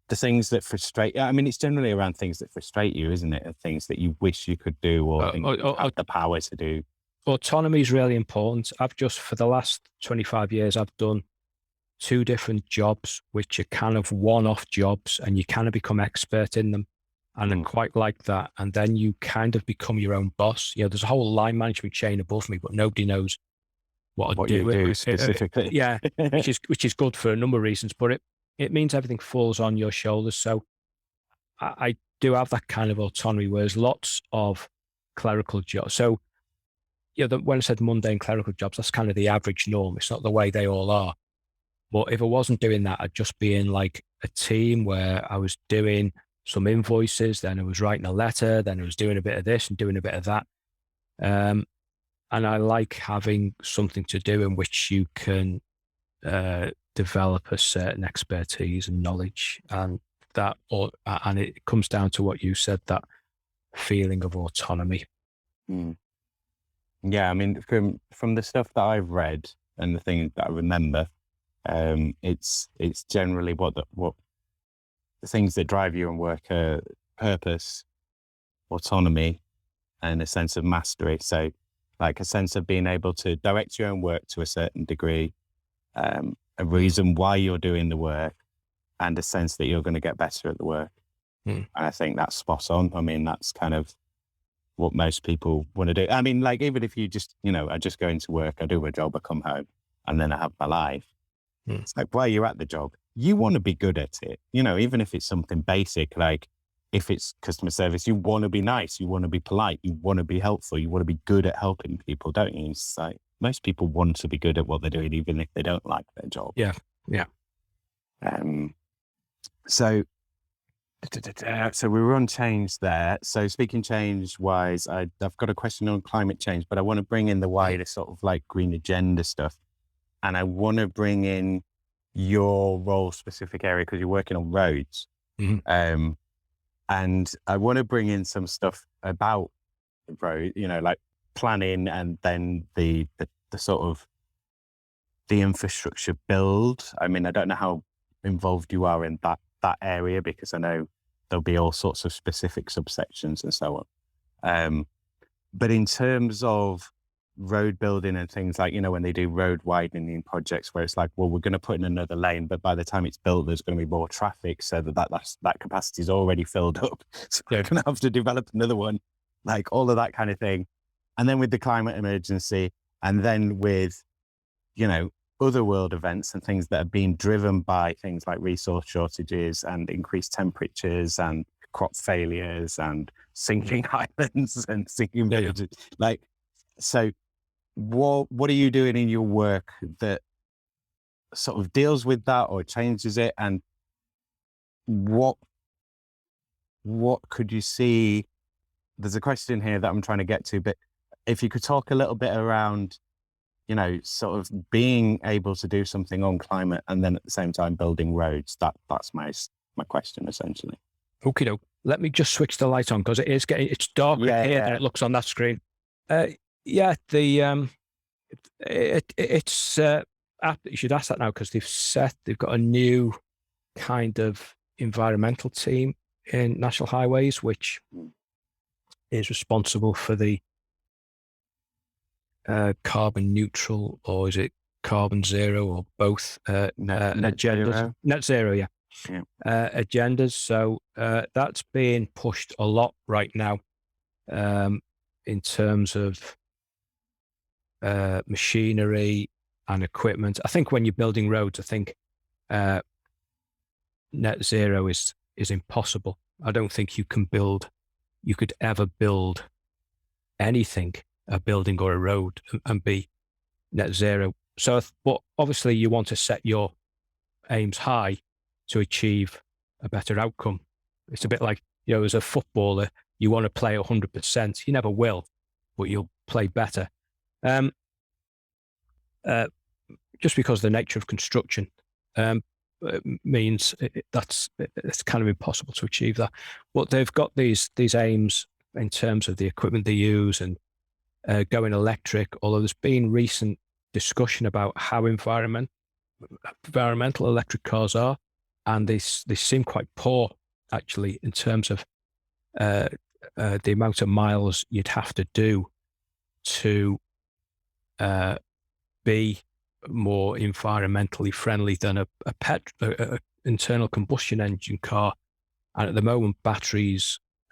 the things that frustrate, I mean, it's generally around things that frustrate you, isn't it? Things that you wish you could do or have the power to do. Autonomy is really important. For the last 25 years, I've done 2 different jobs, which are kind of one-off jobs, and you kind of become expert in them. And I quite like that. And then you kind of become your own boss. There's a whole line management chain above me, but nobody knows what I do specifically. Yeah, which is good for a number of reasons, but it means everything falls on your shoulders. So I do have that kind of autonomy, whereas lots of clerical jobs. So when I said mundane clerical jobs, that's kind of the average norm. It's not the way they all are. But if I wasn't doing that, I'd just be in like a team where I was doing some invoices, then I was writing a letter, then I was doing a bit of this and doing a bit of that. And I like having something to do in which you can develop a certain expertise and knowledge, and it comes down to what you said, that feeling of autonomy. Yeah, I mean, from the stuff that I've read and the things that I remember, it's generally what the things that drive you in work are purpose, autonomy, and a sense of mastery. So like a sense of being able to direct your own work to a certain degree, a reason why you're doing the work, and a sense that you're going to get better at the work. And I think that's spot on. I mean, that's kind of what most people want to do. I mean, like, even if you just, I just go into work, I do a job, I come home, and then I have my life. It's like, while you're at the job, you want to be good at it, even if it's something basic, like if it's customer service, you want to be nice, you want to be polite, you want to be helpful, you want to be good at helping people, don't you? It's like most people want to be good at what they're doing, even if they don't like their job. Yeah. So we were on change there. So speaking change wise, I've got a question on climate change, but I want to bring in the wider sort of like green agenda stuff. And I want to bring in your role specific area because you're working on roads. Mm-hmm. And I want to bring in some stuff about road, like planning and then the sort of the infrastructure build. I mean, I don't know how involved you are in that area because I know there'll be all sorts of specific subsections and so on. But in terms of road building and things like, when they do road widening projects where it's like, well, we're going to put in another lane, but by the time it's built, there's going to be more traffic so that capacity is already filled up. So we're going to have to develop another one, like all of that kind of thing. And then with the climate emergency and then with, other world events and things that are being driven by things like resource shortages and increased temperatures and crop failures and sinking islands and sinking villages. So what are you doing in your work that sort of deals with that or changes it? And what could you see? There's a question here that I'm trying to get to, but if you could talk a little bit around, sort of being able to do something on climate and then at the same time building roads, that's my question essentially. Okay, let me just switch the light on because it's darker here than it looks on that screen. You should ask that now because they've got a new kind of environmental team in National Highways, which is responsible for the carbon neutral, or is it carbon zero, or both net agendas? Zero. Net zero, yeah. Agendas. So that's being pushed a lot right now in terms of machinery and equipment. I think when you're building roads, I think net zero is impossible. I don't think you could ever build anything, a building or a road, and be net zero. So, but obviously you want to set your aims high to achieve a better outcome. It's a bit like, as a footballer, you want to play 100%. You never will, but you'll play better. Just because the nature of construction means it's kind of impossible to achieve that. But they've got these aims in terms of the equipment they use and going electric, although there's been recent discussion about how environmental electric cars are, and they seem quite poor actually in terms of the amount of miles you'd have to do to be more environmentally friendly than a internal combustion engine car. And at the moment,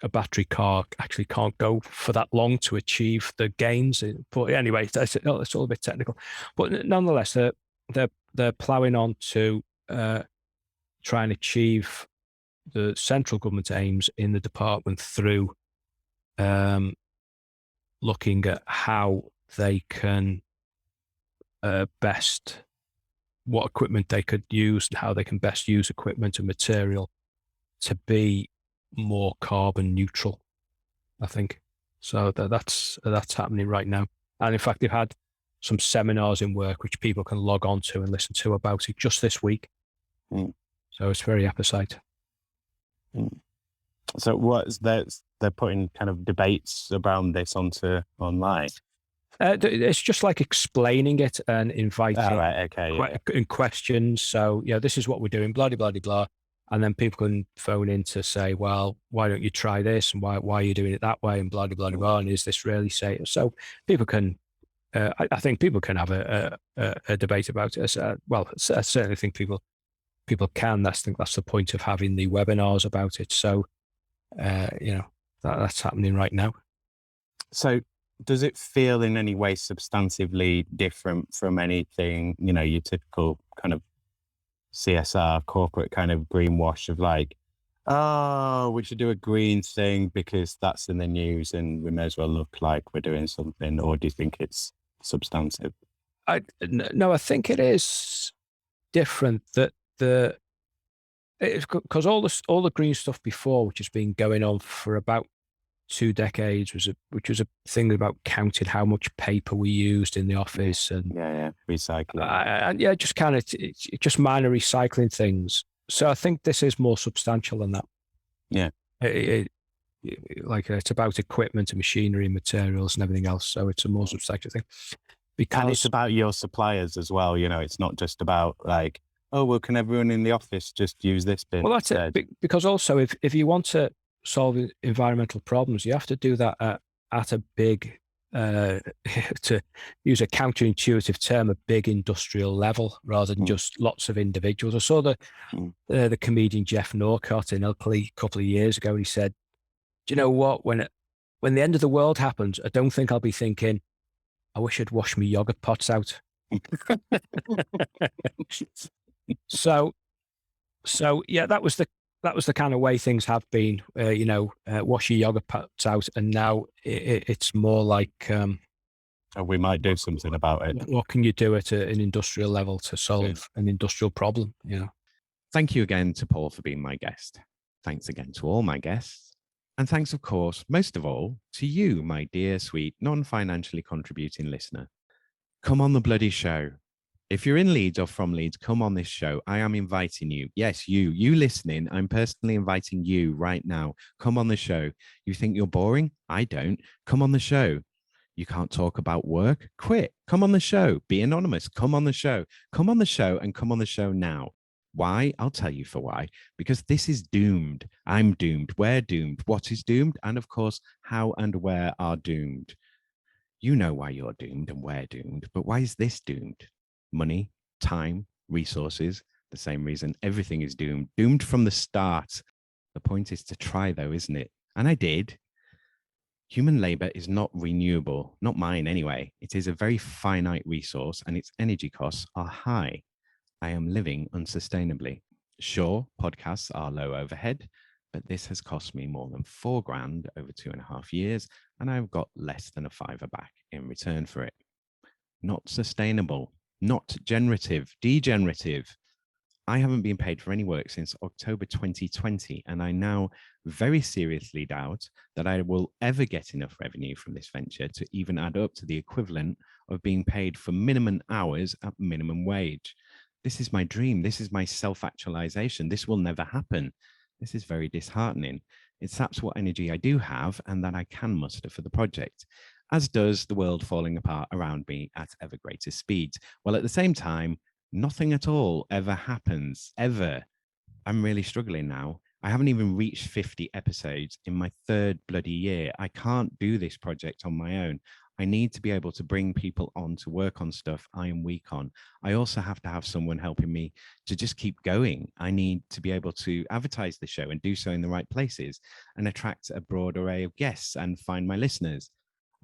a battery car actually can't go for that long to achieve the gains. But anyway, it's all a bit technical. But nonetheless, they're ploughing on to try and achieve the central government aims in the department through looking at how they can best, what equipment they could use and how they can best use equipment and material to be more carbon neutral, I think. So that's happening right now. And in fact, they've had some seminars in work which people can log on to and listen to about it just this week. So it's very apposite. So they're putting kind of debates around this onto online? It's just like explaining it and inviting questions. So, this is what we're doing, blah, blah, blah, blah. And then people can phone in to say, well, why don't you try this? And why are you doing it that way? And blah, blah, blah, blah. And is this really safe? So people can, I think people can have a debate about it. Well, I certainly think people can. That's the point of having the webinars about it. So, that's happening right now. So does it feel in any way substantively different from anything, your typical kind of CSR corporate kind of greenwash of like, oh, we should do a green thing because that's in the news and we may as well look like we're doing something, or do you think it's substantive? No, I think it is different that because all the green stuff before, which has been going on for about 2 decades, which was a thing about counting how much paper we used in the office and Recycling. and yeah, just kind of just minor recycling things. So I think this is more substantial than that. Yeah. Like it's about equipment and machinery and materials and everything else. So it's a more substantial thing. Because and it's about your suppliers as well. You know, it's not just about like, oh, well, can everyone in the office just use this bin? Well, that's instead? it. Because also, if you want to solve environmental problems, you have to do that at a big, to use a counterintuitive term, a big industrial level rather than just lots of individuals. I saw the comedian Jeff Norcott in Ilkley a couple of years ago, and he said, "Do you know what? When the end of the world happens, I don't think I'll be thinking, I wish I'd washed my yogurt pots out." So yeah, that was the kind of way things have been. Wash your yogurt pots out, and now it's more like we might do something about it. What can you do at an industrial level to solve an industrial problem? Thank you again to Paul for being my guest. Thanks again to all my guests. And thanks, of course, most of all, to you, my dear, sweet, non-financially contributing listener. Come on the bloody show. If you're in Leeds or from Leeds, come on this show. I am inviting you. Yes, you listening. I'm personally inviting you right now. Come on the show. You think you're boring? I don't. Come on the show. You can't talk about work? Quit. Come on the show. Be anonymous. Come on the show. Come on the show and come on the show now. Why? I'll tell you for why. Because this is doomed. I'm doomed. We're doomed. What is doomed? And of course, how and where are doomed. You know why you're doomed and we're doomed, but why is this doomed? Money, time, resources, the same reason everything is doomed. Doomed from the start. The point is to try though, isn't it? And I did. Human labor is not renewable, not mine anyway. It is a very finite resource and its energy costs are high. I am living unsustainably. Sure, podcasts are low overhead, but this has cost me more than $4,000 over 2.5 years, and I've got less than a fiver back in return for it. Not sustainable, not generative, degenerative. I haven't been paid for any work since October 2020, and I now very seriously doubt that I will ever get enough revenue from this venture to even add up to the equivalent of being paid for minimum hours at minimum wage. This is my dream. This is my self-actualization. This will never happen. This is very disheartening. It saps what energy I do have and that I can muster for the project, as does the world falling apart around me at ever greater speeds. While at the same time, nothing at all ever happens, ever. I'm really struggling now. I haven't even reached 50 episodes in my third bloody year. I can't do this project on my own. I need to be able to bring people on to work on stuff I am weak on. I also have to have someone helping me to just keep going. I need to be able to advertise the show and do so in the right places and attract a broad array of guests and find my listeners.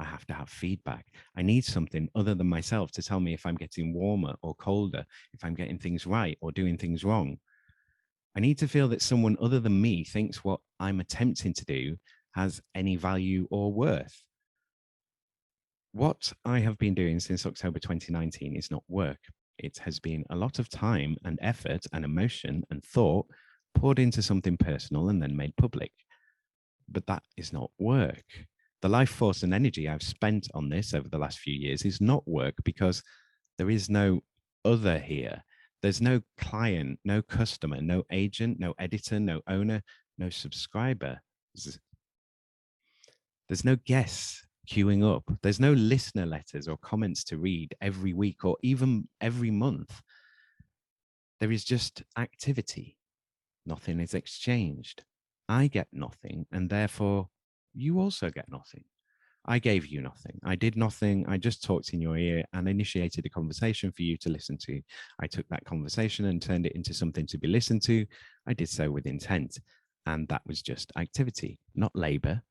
I have to have feedback. I need something other than myself to tell me if I'm getting warmer or colder, if I'm getting things right or doing things wrong. I need to feel that someone other than me thinks what I'm attempting to do has any value or worth. What I have been doing since October 2019 is not work. It has been a lot of time and effort and emotion and thought poured into something personal and then made public. But that is not work. The life force and energy I've spent on this over the last few years is not work because there is no other here. There's no client, no customer, no agent, no editor, no owner, no subscriber. There's no guests queuing up. There's no listener letters or comments to read every week or even every month. There is just activity. Nothing is exchanged. I get nothing, and therefore you also get nothing. I gave you nothing. I did nothing. I just talked in your ear and initiated a conversation for you to listen to. I took that conversation and turned it into something to be listened to. I did so with intent. And that was just activity, not labor,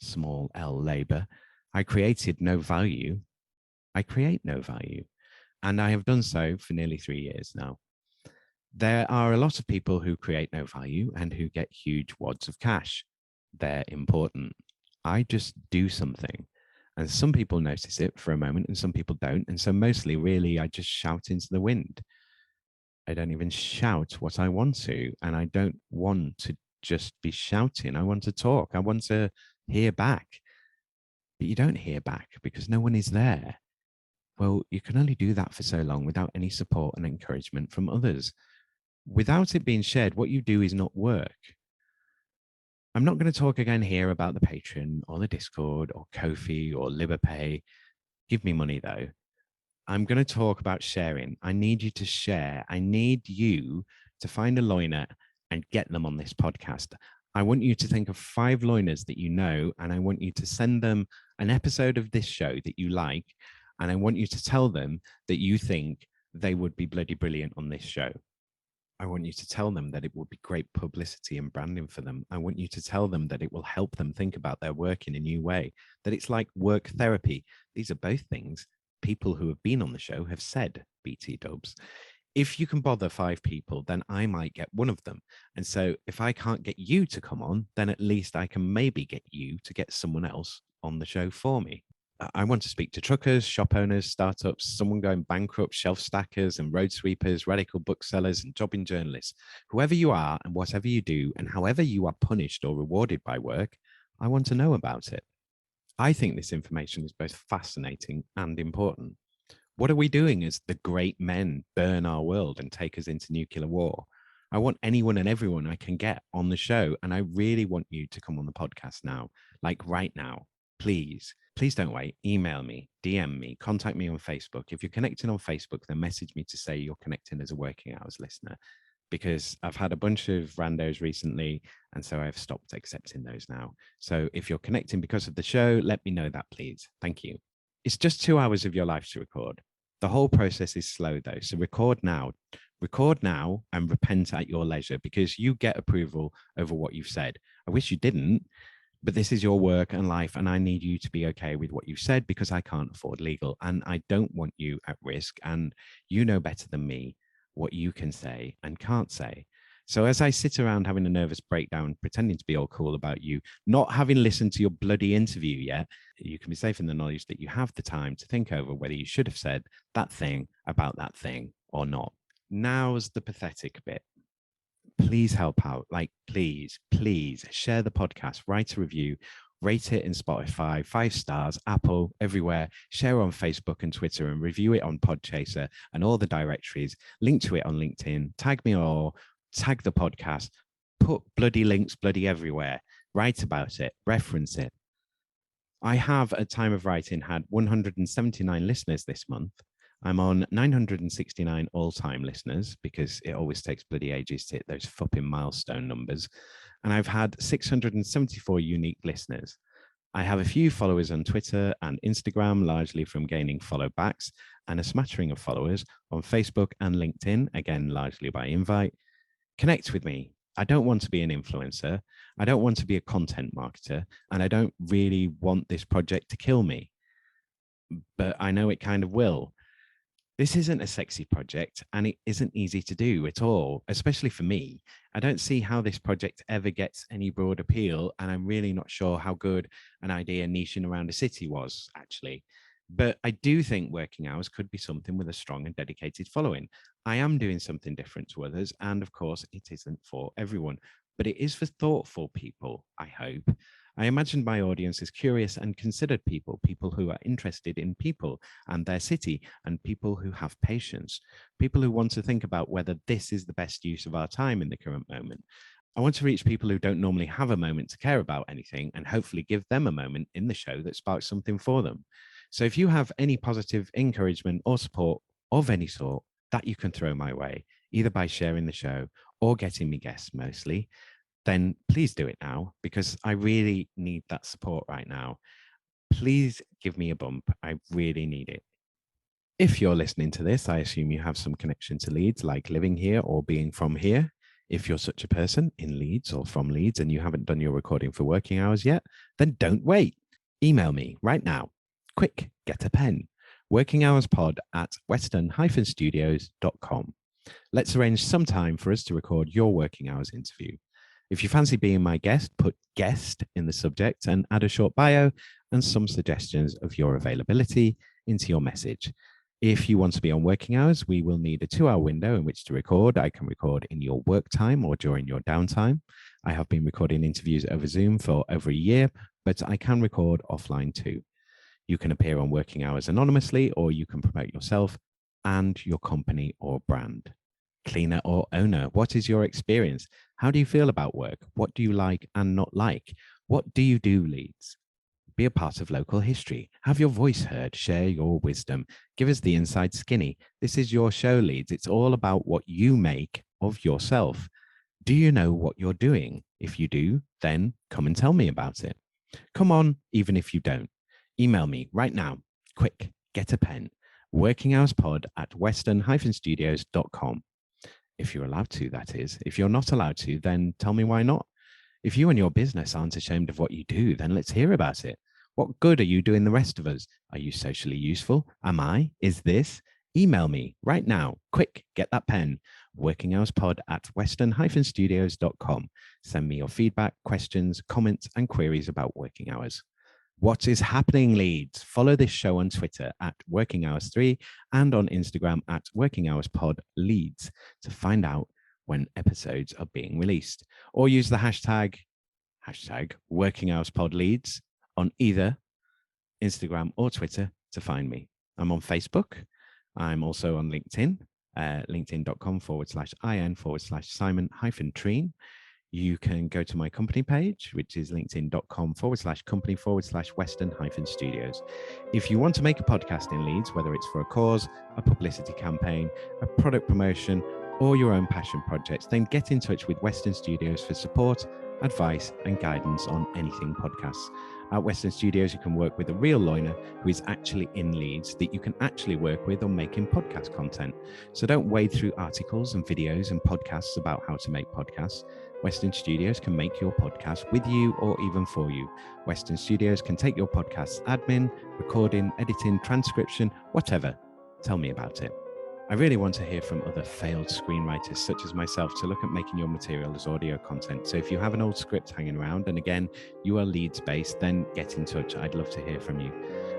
small L labor. I created no value. I create no value. And I have done so for nearly 3 years now. There are a lot of people who create no value and who get huge wads of cash. They're important. I just do something. And some people notice it for a moment and some people don't. And so mostly, really, I just shout into the wind. I don't even shout what I want to. And I don't want to just be shouting. I want to talk. I want to hear back. But you don't hear back because no one is there. Well, you can only do that for so long without any support and encouragement from others. Without it being shared, what you do is not work. I'm not going to talk again here about the Patreon or the Discord or Ko-fi or Liberpay. Give me money though. I'm going to talk about sharing. I need you to share. I need you to find a loiner and get them on this podcast. I want you to think of 5 loiners that you know, and I want you to send them an episode of this show that you like, and I want you to tell them that you think they would be bloody brilliant on this show. I want you to tell them that it will be great publicity and branding for them. I want you to tell them that it will help them think about their work in a new way, that it's like work therapy. These are both things people who have been on the show have said, BT dubs. If you can bother 5 people, then I might get one of them. And so if I can't get you to come on, then at least I can maybe get you to get someone else on the show for me. I want to speak to truckers, shop owners, startups, someone going bankrupt, shelf stackers and road sweepers, radical booksellers and jobbing journalists. Whoever you are and whatever you do and however you are punished or rewarded by work, I want to know about it. I think this information is both fascinating and important. What are we doing as the great men burn our world and take us into nuclear war? I want anyone and everyone I can get on the show. And I really want you to come on the podcast now, like right now. Please don't wait. Email me, DM me, contact me on Facebook. If you're connecting on Facebook, then message me to say you're connecting as a working hours listener, because I've had a bunch of randos recently. And so I've stopped accepting those now. So if you're connecting because of the show, let me know that, please. Thank you. It's just 2 hours of your life to record. The whole process is slow though. So record now and repent at your leisure, because you get approval over what you've said. I wish you didn't, but this is your work and life, and I need you to be okay with what you've said, because I can't afford legal and I don't want you at risk. And you know better than me what you can say and can't say. So as I sit around having a nervous breakdown, pretending to be all cool about you, not having listened to your bloody interview yet, you can be safe in the knowledge that you have the time to think over whether you should have said that thing about that thing or not. Now's the pathetic bit. Please help out. Like, please share the podcast, write a review, rate it in Spotify, 5 stars, Apple, everywhere. Share on Facebook and Twitter, and review it on Podchaser and all the directories. Link to it on LinkedIn. Tag me or tag the podcast. Put bloody links bloody everywhere. Write about it. Reference it. I have, at time of writing, had 179 listeners this month. I'm on 969 all-time listeners, because it always takes bloody ages to hit those fucking milestone numbers. And I've had 674 unique listeners. I have a few followers on Twitter and Instagram, largely from gaining follow backs, and a smattering of followers on Facebook and LinkedIn, again, largely by invite. Connect with me. I don't want to be an influencer. I don't want to be a content marketer, and I don't really want this project to kill me, but I know it kind of will. This isn't a sexy project, and it isn't easy to do at all, especially for me. I don't see how this project ever gets any broad appeal, and I'm really not sure how good an idea niching around a city was, actually. But I do think working hours could be something with a strong and dedicated following. I am doing something different to others, and of course, it isn't for everyone, but it is for thoughtful people, I hope. I imagine my audience is curious and considered people who are interested in people and their city, and people who have patience, people who want to think about whether this is the best use of our time in the current moment. I want to reach people who don't normally have a moment to care about anything, and hopefully give them a moment in the show that sparks something for them. So if you have any positive encouragement or support of any sort that you can throw my way, either by sharing the show or getting me guests mostly, then please do it now, because I really need that support right now. Please give me a bump. I really need it. If you're listening to this, I assume you have some connection to Leeds, like living here or being from here. If you're such a person in Leeds or from Leeds and you haven't done your recording for working hours yet, then don't wait. Email me right now. Quick, get a pen. workinghourspod@western-studios.com. Let's arrange some time for us to record your working hours interview. If you fancy being my guest, put guest in the subject and add a short bio and some suggestions of your availability into your message. If you want to be on working hours, we will need a 2-hour window in which to record. I can record in your work time or during your downtime. I have been recording interviews over Zoom for over a year, but I can record offline too. You can appear on working hours anonymously, or you can promote yourself and your company or brand. Cleaner or owner, what is your experience? How do you feel about work? What do you like and not like? What do you do, Leeds? Be a part of local history. Have your voice heard. Share your wisdom. Give us the inside skinny. This is your show, Leeds. It's all about what you make of yourself. Do you know what you're doing? If you do, then come and tell me about it. Come on, even if you don't. Email me right now. Quick, get a pen. workinghourspod@western-studios.com. If you're allowed to, that is. If you're not allowed to, then tell me why not. If you and your business aren't ashamed of what you do, then let's hear about it. What good are you doing the rest of us? Are you socially useful? Am I? Is this? Email me right now. Quick, get that pen. workinghourspod@western-studios.com. Send me your feedback, questions, comments, and queries about working hours. What is happening, Leeds? Follow this show on Twitter @WorkingHours3 and on Instagram @WorkingHoursPodLeeds to find out when episodes are being released, or use the hashtag WorkingHoursPodLeeds on either Instagram or Twitter to find me. I'm on Facebook. I'm also on LinkedIn, linkedin.com/in/Simon-Treen. You can go to my company page, which is linkedin.com/company/Western-Studios. If you want to make a podcast in Leeds, whether it's for a cause, a publicity campaign, a product promotion, or your own passion projects, then get in touch with Western Studios for support, advice, and guidance on anything podcasts. At Western Studios, you can work with a real loiner who is actually in Leeds that you can actually work with on making podcast content. So don't wade through articles and videos and podcasts about how to make podcasts. Western Studios can make your podcast with you or even for you. Western Studios can take your podcast's admin, recording, editing, transcription, whatever. Tell me about it. I really want to hear from other failed screenwriters such as myself to look at making your material as audio content. So if you have an old script hanging around, and again, you are Leeds-based, then get in touch. I'd love to hear from you.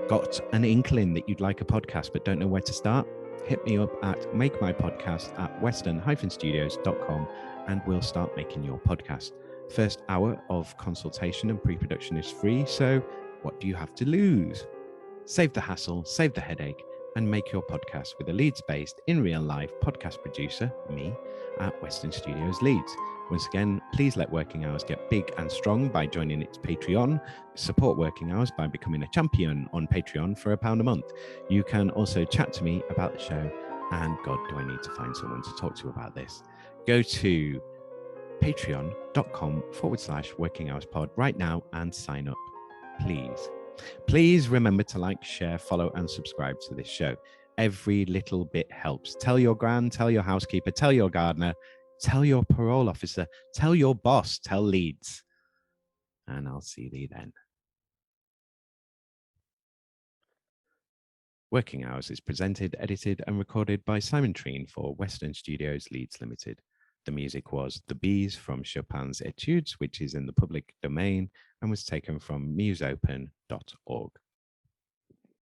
Got an inkling that you'd like a podcast but don't know where to start? Hit me up at makemypodcast@western-studios.com and we'll start making your podcast. First hour of consultation and pre-production is free, so what do you have to lose? Save the hassle, save the headache, and make your podcast with a Leeds-based, in real life podcast producer, me, at Western Studios Leeds. Once again, please let Working Hours get big and strong by joining its Patreon. Support Working Hours by becoming a champion on Patreon for £1 a month. You can also chat to me about the show, and God, do I need to find someone to talk to about this. Go to patreon.com/workinghourspod right now and sign up, please. Please remember to like, share, follow, and subscribe to this show. Every little bit helps. Tell your gran, tell your housekeeper, tell your gardener, tell your parole officer, tell your boss, tell Leeds. And I'll see thee then. Working Hours is presented, edited, and recorded by Simon Treen for Western Studios Leeds Limited. The music was The Bees from Chopin's Etudes, which is in the public domain and was taken from museopen.org.